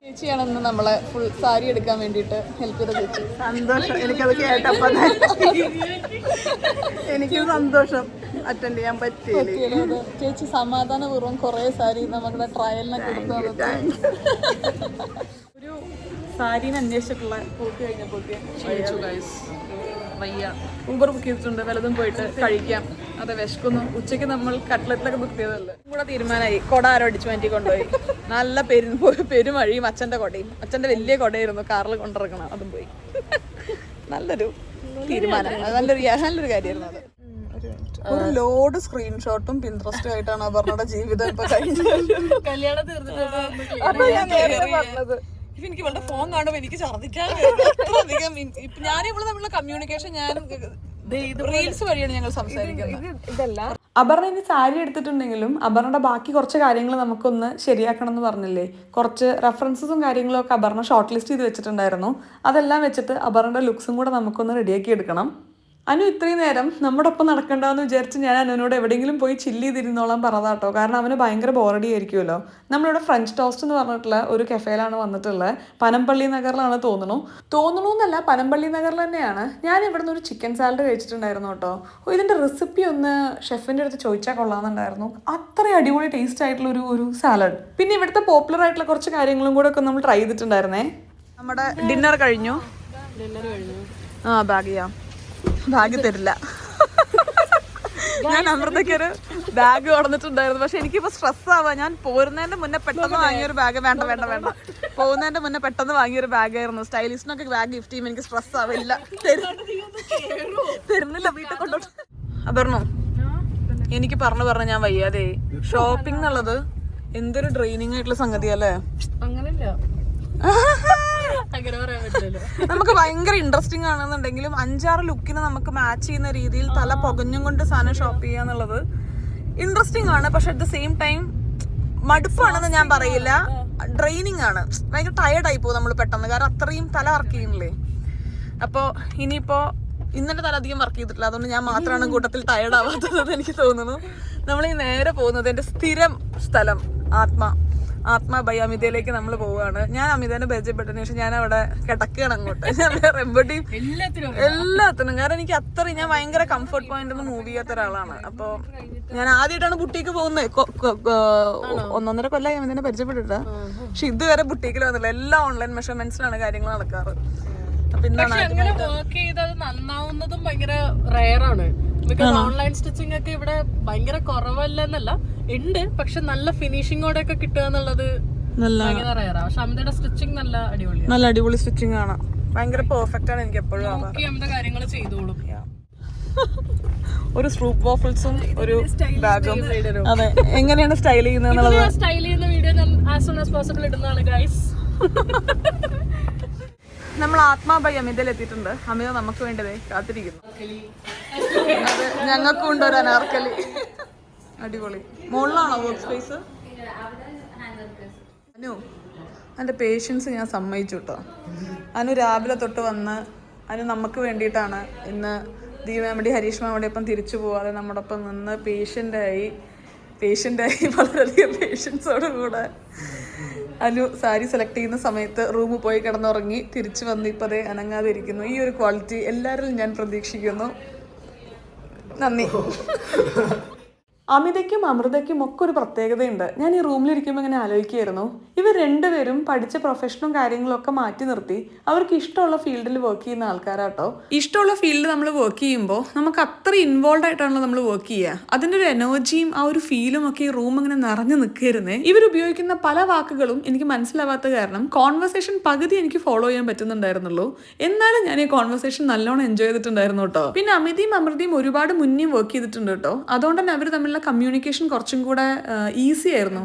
ചേച്ചിയാണെന്ന് നമ്മളെ ഫുൾ സാരി എടുക്കാൻ വേണ്ടിയിട്ട് ഹെൽപ്പ് ചെയ്ത ചേച്ചി. സന്തോഷം, എനിക്കത് കേട്ടപ്പോ എനിക്ക് സന്തോഷം അറ്റൻഡ് ചെയ്യാൻ പറ്റിയില്ല. ചേച്ചി സമാധാനപൂർവ്വം കുറെ സാരി നമ്മുടെ ട്രയലിനൊക്കെ എടുത്തു. ഒരു സാരീനെ അന്വേഷിച്ചിട്ടുള്ള പോക്ക് കഴിഞ്ഞപ്പോഴത്തെ ഊബർ ബുക്ക് ചെയ്തിട്ടുണ്ട്. വല്ലതും പോയിട്ട് കഴിക്കാം, അത് വിശക്കുന്നു. ഉച്ചയ്ക്ക് നമ്മൾ കട്ട്ലറ്റിലൊക്കെ ബുക്ക് ചെയ്തതല്ലേ. കൂടെ തീരുമാനമായി. കൊട ആരോ അടിച്ചു മാറ്റി കൊണ്ടുപോയി. നല്ല പെരുമഴയും അച്ഛൻ്റെ കൊടയും. അച്ഛൻ്റെ വലിയ കൊടയായിരുന്നു കാറിൽ കൊണ്ടിറക്കണം, അതും പോയി. നല്ലൊരു തീരുമാനം, നല്ലൊരു കാര്യമായിരുന്നു അത്. ഒരു ലോഡ് സ്ക്രീൻഷോട്ടും പിൻട്രസ്റ്റും ആയിട്ടാണ് അപർണയുടെ ജീവിതം ഇപ്പൊ കഴിഞ്ഞത്. കല്യാണം തീർന്നിട്ട് എനിക്ക് ഇവളുടെ ഫോൺ കാണുമ്പോ എനിക്ക് ഛർദ്ദിക്കാൻ ഞാനിവിടെ തമ്മിലുള്ള കമ്മ്യൂണിക്കേഷൻ റീൽസ് വഴിയാണ് ഞങ്ങൾ സംസാരിക്കുന്നത്. അപർണ ഇനി സാരി എടുത്തിട്ടുണ്ടെങ്കിലും അപർണയുടെ ബാക്കി കുറച്ച് കാര്യങ്ങൾ നമുക്കൊന്ന് ശരിയാക്കണം എന്ന് പറഞ്ഞില്ലേ. കുറച്ച് റെഫറൻസസും കാര്യങ്ങളും ഒക്കെ അപർണ ഷോർട്ട് ലിസ്റ്റ് ചെയ്ത് വെച്ചിട്ടുണ്ടായിരുന്നു. അതെല്ലാം വെച്ചിട്ട് അപർണയുടെ ലുക്സും കൂടെ നമുക്കൊന്ന് റെഡിയാക്കി എടുക്കണം. അനു ഇത്രയും നേരം നമ്മുടെ ഒപ്പം നടക്കണ്ടെന്ന് വിചാരിച്ച് ഞാൻ അനുവിനോട് എവിടെയെങ്കിലും പോയി ചില്ല് ചെയ്തിരുന്നോളാം പറഞ്ഞതാട്ടോ. കാരണം അവന് ഭയങ്കര ബോറടി ആയിരിക്കുമല്ലോ. നമ്മളിവിടെ ഫ്രഞ്ച് ടോസ്റ്റ് എന്ന് പറഞ്ഞിട്ടുള്ള ഒരു കഫേയിലാണ് വന്നിട്ടുള്ളത്. പനമ്പള്ളി നഗറിലാണ് തോന്നണു പനമ്പള്ളി നഗറിൽ തന്നെയാണ്. ഞാൻ ഇവിടെ നിന്ന് ഒരു ചിക്കൻ സാലഡ് കഴിച്ചിട്ടുണ്ടായിരുന്നു കേട്ടോ. ഇതിൻ്റെ റെസിപ്പി ഒന്ന് ഷെഫിൻ്റെ അടുത്ത് ചോദിച്ചാൽ കൊള്ളാമെന്നുണ്ടായിരുന്നു. അത്രയും അടിപൊളി ടേസ്റ്റ് ആയിട്ടുള്ള ഒരു സാലഡ്. പിന്നെ ഇവിടുത്തെ പോപ്പുലർ ആയിട്ടുള്ള കുറച്ച് കാര്യങ്ങളും കൂടെ ഒക്കെ നമ്മൾ ട്രൈ ചെയ്തിട്ടുണ്ടായിരുന്നേ. നമ്മുടെ ഡിന്നർ കഴിഞ്ഞു. ബാഗ് തരില്ല. ഞാൻ അമൃതയ്ക്കൊരു ബാഗ് കൊടുത്തിട്ടുണ്ടായിരുന്നു. പക്ഷെ എനിക്കിപ്പോ സ്ട്രെസ് ആവാ. ഞാൻ പോരുന്നതിന്റെ മുന്നേ പെട്ടെന്ന് വാങ്ങിയൊരു ബാഗ് വേണ്ട പോകുന്നതിന്റെ മുന്നേ പെട്ടെന്ന് വാങ്ങിയൊരു ബാഗായിരുന്നു. സ്റ്റൈലിസ്റ്റിനൊക്കെ ബാഗ് ഗിഫ്റ്റ് ചെയ്യുമ്പോൾ എനിക്ക് സ്ട്രെസ് ആവില്ല. തരുന്നില്ല, വീട്ടിൽ കൊണ്ടോട്ട്. അപർണോ, എനിക്ക് പറഞ്ഞു ഞാൻ വയ്യാതെ. ഷോപ്പിംഗ് എന്നുള്ളത് എന്തൊരു ഡ്രെയിനിങ് ആയിട്ടുള്ള സംഗതിയല്ലേ. അങ്ങനല്ല, നമുക്ക് ഭയങ്കര ഇൻട്രസ്റ്റിംഗ് ആണെന്നുണ്ടെങ്കിലും 5-6 ലുക്കിന് നമുക്ക് മാച്ച് ചെയ്യുന്ന രീതിയിൽ തല പുകഞ്ഞും കൊണ്ട് സാധനം ഷോപ്പ് ചെയ്യാന്നുള്ളത് ഇൻട്രസ്റ്റിംഗ് ആണ്. പക്ഷെ അറ്റ് ദ സെയിം ടൈം മടുപ്പാണെന്ന് ഞാൻ പറയില്ല, ഡ്രെയിനിങ് ആണ്. ഭയങ്കര ടയർഡായി പോകും നമ്മൾ പെട്ടെന്ന്, കാരണം അത്രയും തല വർക്ക് ചെയ്യുന്നില്ലേ. അപ്പോൾ ഇനിയിപ്പോൾ ഇന്നലെ തല അധികം വർക്ക് ചെയ്തിട്ടില്ല, അതുകൊണ്ട് ഞാൻ മാത്രമാണ് കൂട്ടത്തിൽ ടയർഡ് ആവാത്തത് എനിക്ക് തോന്നുന്നു. നമ്മൾ ഈ നേരെ പോകുന്നത് എൻ്റെ സ്ഥിരം സ്ഥലം ആത്മ ബൈ അമിതയിലേക്ക് നമ്മൾ പോവുകയാണ്. ഞാൻ അമിതനെ പരിചയപ്പെട്ടതിന് ശേഷം ഞാൻ അവിടെ കിടക്കുകയാണ് അങ്ങോട്ട്. ഞാൻ വേറെ എവിടെയും എല്ലാത്തിനും, കാരണം എനിക്ക് അത്രയും ഞാൻ ഭയങ്കര കംഫർട്ട് പോയിന്റ് ഒന്നും മൂവ് ചെയ്യാത്ത ഒരാളാണ്. അപ്പോൾ ഞാൻ ആദ്യമായിട്ടാണ് ബുട്ടീക്ക് പോകുന്നത്. 1.5 കൊല്ലമായി അമിതനെ പരിചയപ്പെട്ടിട്ടാ. പക്ഷെ ഇതുവരെ ബുട്ടീക്കിൽ വന്നില്ല. എല്ലാം ഓൺലൈൻ മെഷർമെന്റ്സിലാണ് കാര്യങ്ങൾ നടക്കാറ്. നന്നാവുന്നതും ഭയങ്കര റയറാണ്. ബിക്കോസ് ഓൺലൈൻ സ്റ്റിച്ചിങ് ഒക്കെ ഇവിടെ ഭയങ്കര കുറവല്ലെന്നല്ല, ഉണ്ട്. പക്ഷെ നല്ല ഫിനിഷിങ്ങോടെ ഒക്കെ കിട്ടുക എന്നുള്ളത് ഭയങ്കര റയറാണ്. പക്ഷെ അമിതയുടെ സ്റ്റിച്ചിങ് നല്ല അടിപൊളി സ്റ്റിച്ചിങ് ആണ്. ഭയങ്കര പെർഫെക്റ്റ് ആണ്. എനിക്ക് എപ്പോഴും അമിത കാര്യങ്ങൾ ചെയ്തോളും. ഒരു സ്ട്രൂപ്പ് വാഫിൾസും ഒരു ബാഗും. അതെ, എങ്ങനെയാണ് സ്റ്റൈൽ ചെയ്യുന്നത് സ്റ്റൈൽ ചെയ്യുന്ന വീഡിയോ ഞാൻ ആസ് സൂൺ ആസ് പോസിബിൾ ഇടുന്നതാണ് ഗൈസ്. നമ്മൾ ആത്മാ ബൈ അമിതയിൽ എത്തിയിട്ടുണ്ട്. അമിത നമുക്ക് വേണ്ടതേ കാത്തിരിക്കുന്നു. അത് ഞങ്ങൾക്കും ഉണ്ട് ഒരു അനാർക്കലി. അടിപൊളി. മുകളിലാണോ വർക്ക് സ്പേസ്? അനു, എൻ്റെ പേഷ്യൻസ് ഞാൻ സമ്മതിച്ചു കേട്ടോ. അനു രാവിലെ തൊട്ട് വന്ന് അനു നമുക്ക് വേണ്ടിയിട്ടാണ് ഇന്ന് ദീപാമടി ഹരീഷ് മാമയുടെ ഒപ്പം തിരിച്ചു പോവാതെ നമ്മുടെ ഒപ്പം നിന്ന് പേഷ്യൻ്റായി വളരെയധികം പേഷ്യൻസോടുകൂടെ അനു സാരി സെലക്ട് ചെയ്യുന്ന സമയത്ത് റൂമിൽ പോയി കിടന്നുറങ്ങി തിരിച്ചു വന്ന് ഇപ്പതേ അനങ്ങാതെ ഇരിക്കുന്നു. ഈ ഒരു ക്വാളിറ്റി എല്ലാവരിലും ഞാൻ പ്രതീക്ഷിക്കുന്നു. നന്ദി. അമിതയ്ക്കും അമൃതയ്ക്കും ഒക്കെ ഒരു പ്രത്യേകതയുണ്ട്. ഞാൻ ഈ റൂമിലിരിക്കുമ്പോൾ ഇങ്ങനെ ആലോചിക്കുകയായിരുന്നു, ഇവർ രണ്ടുപേരും പഠിച്ച പ്രൊഫഷനും കാര്യങ്ങളൊക്കെ മാറ്റി നിർത്തി അവർക്ക് ഇഷ്ടമുള്ള ഫീൽഡിൽ വർക്ക് ചെയ്യുന്ന ആൾക്കാരാട്ടോ. ഇഷ്ടമുള്ള ഫീൽഡിൽ നമ്മൾ വർക്ക് ചെയ്യുമ്പോൾ നമുക്ക് അത്ര ഇൻവോൾവ് ആയിട്ടാണല്ലോ നമ്മൾ വർക്ക് ചെയ്യുക. അതിൻ്റെ ഒരു എനർജിയും ആ ഒരു ഫീലും ഒക്കെ ഈ റൂം ഇങ്ങനെ നിറഞ്ഞു നിൽക്കരുന്നേ. ഇവരുപയോഗിക്കുന്ന പല വാക്കുകളും എനിക്ക് മനസ്സിലാവാത്ത കാരണം കോൺവെർസേഷൻ പകുതി എനിക്ക് ഫോളോ ചെയ്യാൻ പറ്റുന്നുണ്ടായിരുന്നുള്ളൂ. എന്നാലും ഞാൻ ഈ കോൺവെർസേഷൻ നല്ലോണം എൻജോയ് ചെയ്തിട്ടുണ്ടായിരുന്നു കേട്ടോ. പിന്നെ അമിതയും അമൃതയും ഒരുപാട് മുന്നേ വർക്ക് ചെയ്തിട്ടുണ്ട് കേട്ടോ. അതുകൊണ്ട് തന്നെ അവർ തമ്മിലുള്ള കമ്മ്യൂണിക്കേഷൻ കുറച്ചും കൂടെ ഈസി ആയിരുന്നു.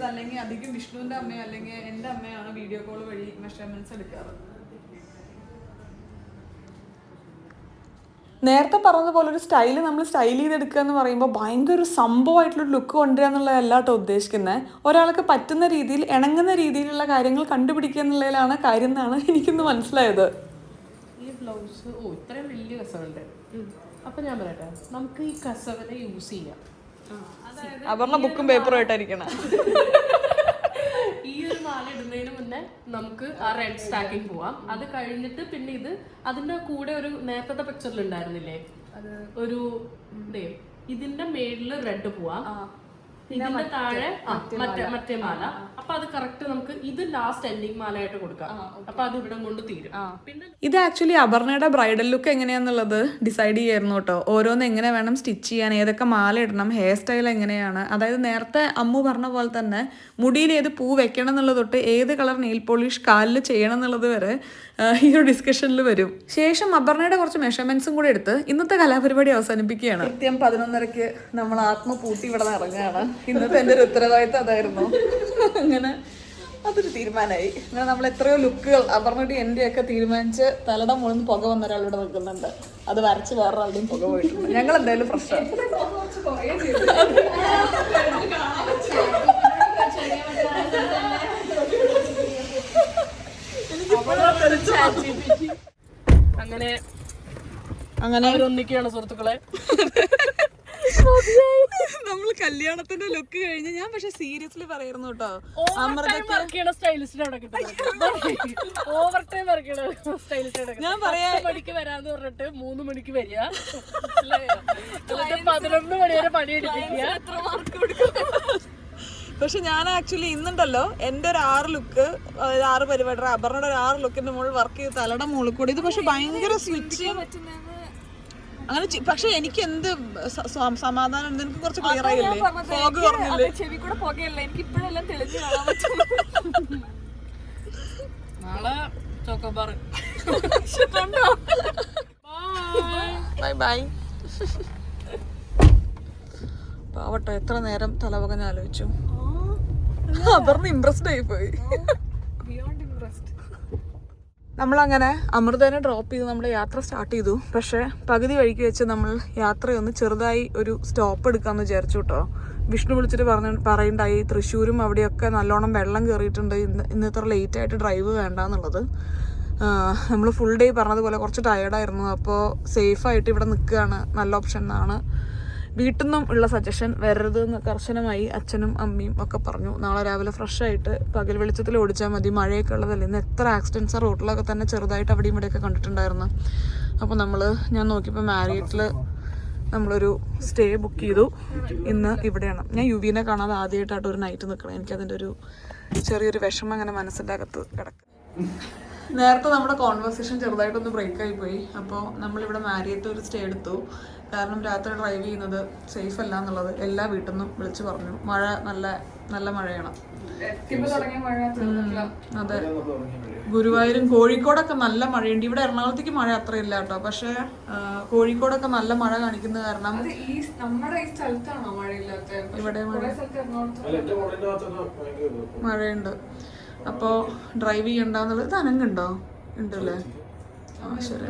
അല്ലെങ്കിൽ അധികം വിഷ്ണുവിന്റെ അമ്മയോ അല്ലെങ്കിൽ എൻ്റെ അമ്മയാണ് വീഡിയോ കോൾ വഴി മെഷർമെന്റ്സ് എടുക്കാറ്. നേരത്തെ പറഞ്ഞതുപോലെ ഒരു സ്റ്റൈല് നമ്മൾ സ്റ്റൈൽ ചെയ്തെടുക്കുക എന്ന് പറയുമ്പോൾ ഭയങ്കര ഒരു സംഭവമായിട്ടുള്ള ലുക്ക് കൊണ്ടുവരിക എന്നുള്ളതല്ല കേട്ടോ ഉദ്ദേശിക്കുന്നത്. ഒരാൾക്ക് പറ്റുന്ന രീതിയിൽ ഇണങ്ങുന്ന രീതിയിലുള്ള കാര്യങ്ങൾ കണ്ടുപിടിക്കുക എന്നുള്ളതിലാണ് കാര്യം എന്നാണ് എനിക്കിന്ന് മനസ്സിലായത്. ഈ ബ്ലൗസ് ഇത്രയും വലിയ കസവുണ്ട്. അപ്പൊ ഞാൻ പറയട്ടെ, നമുക്ക് ഈ കസവിനെ യൂസ് ചെയ്യാം. അവരുടെ ബുക്കും പേപ്പറും ആയിട്ടായിരിക്കണം. ഈ ഒരു മാല ഇടുന്നതിന് മുന്നേ നമുക്ക് ആ റെഡ് സ്റ്റാക്കിങ് പോവാം. അത് കഴിഞ്ഞിട്ട് പിന്നെ ഇത് അതിന്റെ കൂടെ ഒരു നേരത്തെ പിക്ചറിൽ ഉണ്ടായിരുന്നില്ലേ ഒരു ഇതിന്റെ മേളില് റെഡ് പോവാം, ഇതിന്റെ താഴെ മറ്റേ മാല. അപ്പൊ അത് കറക്റ്റ് നമുക്ക് ഇത് ലാസ്റ്റ് എൻഡിങ് മാലയായിട്ട് കൊടുക്കാം. അപ്പൊ അത് ഇവിടെ കൊണ്ട് തീരും. പിന്നെ ഇത് ആക്ച്വലി അപർണയുടെ ബ്രൈഡൽ ലുക്ക് എങ്ങനെയാന്നുള്ളത് ഡിസൈഡ് ചെയ്യായിരുന്നു കേട്ടോ. ഓരോന്ന് എങ്ങനെ വേണം സ്റ്റിച്ച് ചെയ്യാൻ, ഏതൊക്കെ മാല ഇടണം, ഹെയർ സ്റ്റൈൽ എങ്ങനെയാണ്, അതായത് നേരത്തെ അമ്മു പറഞ്ഞ പോലെ തന്നെ മുടിയിൽ ഏത് പൂ വെക്കണം എന്നുള്ളത് തൊട്ട് ഏത് കളർ നെയിൽ പോളിഷ് കാലിൽ ചെയ്യണം എന്നുള്ളത് വരെ ഈ ഒരു ഡിസ്കഷനിൽ വരും. ശേഷം അപർണയുടെ കുറച്ച് മെഷർമെന്റ്സും കൂടെ എടുത്ത് ഇന്നത്തെ കലാപരിപാടി അവസാനിപ്പിക്കുകയാണ്. കൃത്യം 11:30 നമ്മൾ ആത്മപൂട്ടി ഇവിടെ നിന്ന് ഇറങ്ങുകയാണ്. ഇന്നത്തെ എൻ്റെ ഒരു ഉത്തരവാദിത്തം അതായിരുന്നു. അങ്ങനെ അതൊരു തീരുമാനമായി. അങ്ങനെ നമ്മൾ എത്രയോ ലുക്കുകൾ അപർണയുടെ എൻ്റെയൊക്കെ തീരുമാനിച്ച് തലയുടെ മുകളിൽ നിന്ന് പുക വന്ന ഒരാളിവിടെ നിൽക്കുന്നുണ്ട്. അത് വരച്ച് വേറൊരാളുടെയും പുക പോയിട്ടുണ്ട്. ഞങ്ങൾ എന്തായാലും പ്രശ്നം അങ്ങനെ അങ്ങനെ അവരൊന്നിക്കുകയാണ് സുഹൃത്തുക്കളെ. നമ്മൾ കല്യാണത്തിന്റെ ലുക്ക് കഴിഞ്ഞ് ഞാൻ പക്ഷെ സീരിയസ്ലി പറയായിരുന്നു കേട്ടോ, ഞാൻ പറയാ മണിക്ക് വരാന്ന് പറഞ്ഞിട്ട് 3 മണിക്ക് വരിക, 11 മണി വരെ പണിയെടുപ്പിക്കുക. പക്ഷെ ഞാൻ ആക്ച്വലി ഇന്നുണ്ടല്ലോ എൻ്റെ ഒരു 6 ലുക്ക്, 6 പരിപാടി അപർണയുടെ ഒരു 6 ലുക്കിന്റെ മുകളിൽ വർക്ക് ചെയ്ത് തലയുടെ മുകളിൽ കൂടി. ഇത് പക്ഷെ ഭയങ്കര സ്വിച്ച് അങ്ങനെ. പക്ഷെ എനിക്ക് എന്ത് സമാധാനം ഉണ്ട്, എനിക്ക് കുറച്ച് ക്ലിയർ ആയില്ലേ, ഫോഗ് പറഞ്ഞില്ലേ, ചെവി കൂടെ പുകയല്ല, എനിക്ക് ഇപ്പോഴെല്ലാം തെളിഞ്ഞു കാണാൻ പറ്റും. നാളെ ചോക്കോബാർ. Bye bye. പാവട്ടെ, എത്ര നേരം തലവകഞ്ഞ് ആലോചിച്ചു. അപർണ ഇംപ്രസ്ഡ് ആയി പോയി. നമ്മളങ്ങനെ അമൃതനെ ഡ്രോപ്പ് ചെയ്ത് നമ്മുടെ യാത്ര സ്റ്റാർട്ട് ചെയ്തു. പക്ഷേ പകുതി വഴിക്ക് വെച്ച് നമ്മൾ യാത്രയൊന്ന് ചെറുതായി ഒരു സ്റ്റോപ്പ് എടുക്കാമെന്ന് വിചാരിച്ചു കേട്ടോ. വിഷ്ണു വിളിച്ചിട്ട് പറയുണ്ടായി തൃശ്ശൂരും അവിടെയൊക്കെ നല്ലോണം വെള്ളം കയറിയിട്ടുണ്ട്, ഇന്ന് ഇത്ര ലേറ്റായിട്ട് ഡ്രൈവ് വേണ്ടാന്നുള്ളത്. നമ്മൾ ഫുൾ ഡേ പറഞ്ഞതുപോലെ കുറച്ച് ടയേർഡായിരുന്നു. അപ്പോൾ സേഫായിട്ട് ഇവിടെ നിൽക്കുകയാണ് നല്ല ഓപ്ഷൻ എന്നാണ് വീട്ടിൽ നിന്നും ഉള്ള സജഷൻ. വരരുത് എന്ന് കർശനമായി അച്ഛനും അമ്മയും ഒക്കെ പറഞ്ഞു. നാളെ രാവിലെ ഫ്രഷ് ആയിട്ട് പകൽ വെളിച്ചത്തിൽ ഓടിച്ചാൽ മതി, മഴയൊക്കെ ഉള്ളതല്ലേ. ഇന്ന് എത്ര ആക്സിഡൻസ് റോഡിലൊക്കെ തന്നെ ചെറുതായിട്ട് അവിടെയും ഇവിടെയൊക്കെ കണ്ടിട്ടുണ്ടായിരുന്നു. അപ്പോൾ ഞാൻ നോക്കിയപ്പോൾ മാരിയറ്റിൽ നമ്മളൊരു സ്റ്റേ ബുക്ക് ചെയ്തു. ഇന്ന് ഇവിടെയാണ്. ഞാൻ യുവിനെ കാണാതെ ആദ്യമായിട്ടായിട്ട് ഒരു നൈറ്റ് നിൽക്കണം. എനിക്കതിൻ്റെ ഒരു ചെറിയൊരു വിഷമം അങ്ങനെ മനസ്സിൻ്റെ അകത്ത് കിടക്കും. നേരത്തെ നമ്മുടെ കോൺവെർസേഷൻ ചെറുതായിട്ടൊന്ന് ബ്രേക്കായി പോയി. അപ്പോൾ നമ്മളിവിടെ മാരിയറ്റ് ഒരു സ്റ്റേ എടുത്തു. കാരണം രാത്രി ഡ്രൈവ് ചെയ്യുന്നത് സേഫ് അല്ല എന്നുള്ളത് എല്ലാ വീട്ടിൽ നിന്നും വിളിച്ചു പറഞ്ഞു. മഴ നല്ല മഴയാണ്. അതെ, ഗുരുവായൂരും കോഴിക്കോടൊക്കെ നല്ല മഴയുണ്ട്. ഇവിടെ എറണാകുളത്തേക്ക് മഴ അത്രയില്ല കേട്ടോ. പക്ഷെ കോഴിക്കോടൊക്കെ നല്ല മഴ കാണിക്കുന്ന കാരണം നമ്മുടെ ഈ സ്ഥലത്താണോ മഴയില്ലാത്ത? ഇവിടെ മഴയുണ്ട്. അപ്പോൾ ഡ്രൈവ് ചെയ്യണ്ടെന്നുള്ളത്. ഇത് അനങ്ങുണ്ടോ? ഉണ്ടല്ലേ, ശരി.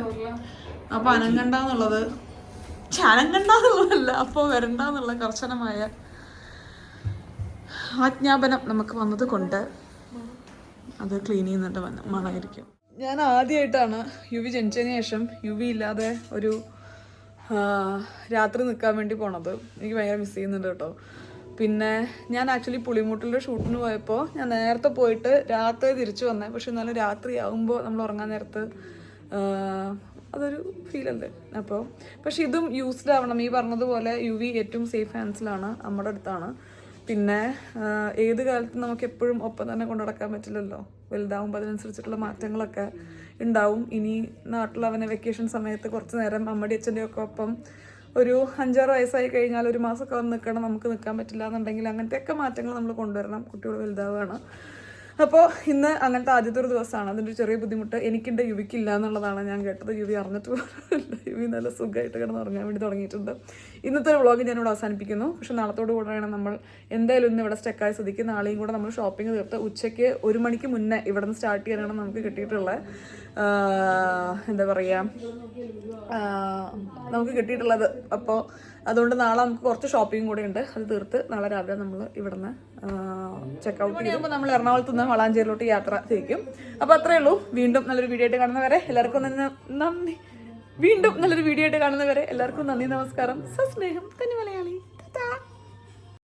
അപ്പോൾ അനങ്ങണ്ടെന്നുള്ളത് അനങ്ങണ്ടെന്നുള്ളതല്ല, അപ്പോൾ വരണ്ടെന്നുള്ള കർശനമായ ആജ്ഞാപനം നമുക്ക് വന്നത് കൊണ്ട് അത് ക്ലീൻ ചെയ്യുന്നുണ്ട് മണമായിരിക്കും. ഞാൻ ആദ്യമായിട്ടാണ് യുവി ജനിച്ചതിന് ശേഷം യുവി ഇല്ലാതെ ഒരു രാത്രി നിൽക്കാൻ വേണ്ടി പോണത്. എനിക്ക് ഭയങ്കര മിസ് ചെയ്യുന്നുണ്ട് കേട്ടോ. പിന്നെ ഞാൻ ആക്ച്വലി പുളിമൂട്ടിലൊരു ഷൂട്ടിന് പോയപ്പോൾ ഞാൻ നേരത്തെ പോയിട്ട് രാത്രി തിരിച്ചു വന്നേ. പക്ഷെ എന്നാലും രാത്രി ആകുമ്പോൾ നമ്മൾ ഉറങ്ങാൻ നേരത്ത് അതൊരു ഫീലല്ലേ. അപ്പോൾ പക്ഷെ ഇതും യൂസ്ഡ് ആവണം. ഈ പറഞ്ഞതുപോലെ യുവി ഏറ്റവും സേഫ് ഹാൻഡ്സിലാണ്, നമ്മുടെ അടുത്താണ്. പിന്നെ ഏത് കാലത്തും നമുക്ക് എപ്പോഴും ഒപ്പം തന്നെ കൊണ്ടു നടക്കാൻ പറ്റില്ലല്ലോ. വലുതാവുമ്പോൾ അതിനനുസരിച്ചിട്ടുള്ള മാറ്റങ്ങളൊക്കെ ഉണ്ടാവും. ഇനി നാട്ടിൽ അവനെ വെക്കേഷൻ സമയത്ത് കുറച്ച് നേരം അമ്മടി അച്ഛൻ്റെയൊക്കെ ഒപ്പം ഒരു 5-6 വയസ്സായി കഴിഞ്ഞാൽ 1 മാസമൊക്കെ വന്ന് നിൽക്കണം, നമുക്ക് നിൽക്കാൻ പറ്റില്ല എന്നുണ്ടെങ്കിൽ അങ്ങനത്തെയൊക്കെ മാറ്റങ്ങൾ നമ്മൾ കൊണ്ടുവരണം. കുട്ടികൾ വലുതാവുകയാണ്. അപ്പോൾ ഇന്ന് അങ്ങനത്തെ ആദ്യത്തെ ഒരു ദിവസമാണ്. അതിൻ്റെ ഒരു ചെറിയ ബുദ്ധിമുട്ട് എനിക്കുണ്ട്, യുവിക്കില്ല എന്നുള്ളതാണ് ഞാൻ കേട്ടത്. യുവി അറിഞ്ഞിട്ട് പോലില്ല. യുവി നല്ല സുഖമായിട്ട് കിടന്ന് ഉറങ്ങാൻ വേണ്ടി തുടങ്ങിയിട്ടുണ്ട്. ഇന്നത്തെ ഒരു വ്ളോഗ് ഞാനിവിടെ അവസാനിപ്പിക്കുന്നു. പക്ഷെ നാളത്തോടു കൂടെയാണ് നമ്മൾ എന്തായാലും ഇന്ന് ഇവിടെ സ്റ്റക്കായ സ്ഥിതിക്ക് നാളെയും കൂടെ നമ്മൾ ഷോപ്പിംഗ് തീർത്ത് ഉച്ചയ്ക്ക് 1 മണിക്ക് മുന്നേ ഇവിടെ നിന്ന് സ്റ്റാർട്ട് ചെയ്യാനാണ് നമുക്ക് കിട്ടിയിട്ടുള്ളത്. എന്താ പറയുക, നമുക്ക് കിട്ടിയിട്ടുള്ളത്. അപ്പോൾ അതുകൊണ്ട് നാളെ നമുക്ക് കുറച്ച് ഷോപ്പിംഗ് കൂടെ ഉണ്ട്. അത് തീർത്ത് നാളെ രാവിലെ നമ്മൾ ഇവിടുന്ന് ചെക്കൗട്ട് ചെയ്യുമ്പോൾ നമ്മൾ എറണാകുളത്ത് നിന്ന് വളാഞ്ചേരിയിലോട്ട് യാത്ര തിരിക്കും. അപ്പോൾ അത്രയേ ഉള്ളൂ. വീണ്ടും നല്ലൊരു വീഡിയോ ആയിട്ട് കാണുന്നവരെ എല്ലാവർക്കും നന്ദി. വീണ്ടും നല്ലൊരു വീഡിയോ ആയിട്ട് കാണുന്നവരെ എല്ലാവർക്കും നന്ദി, നമസ്കാരം, സസ്നേഹം, തനിമലയാളം.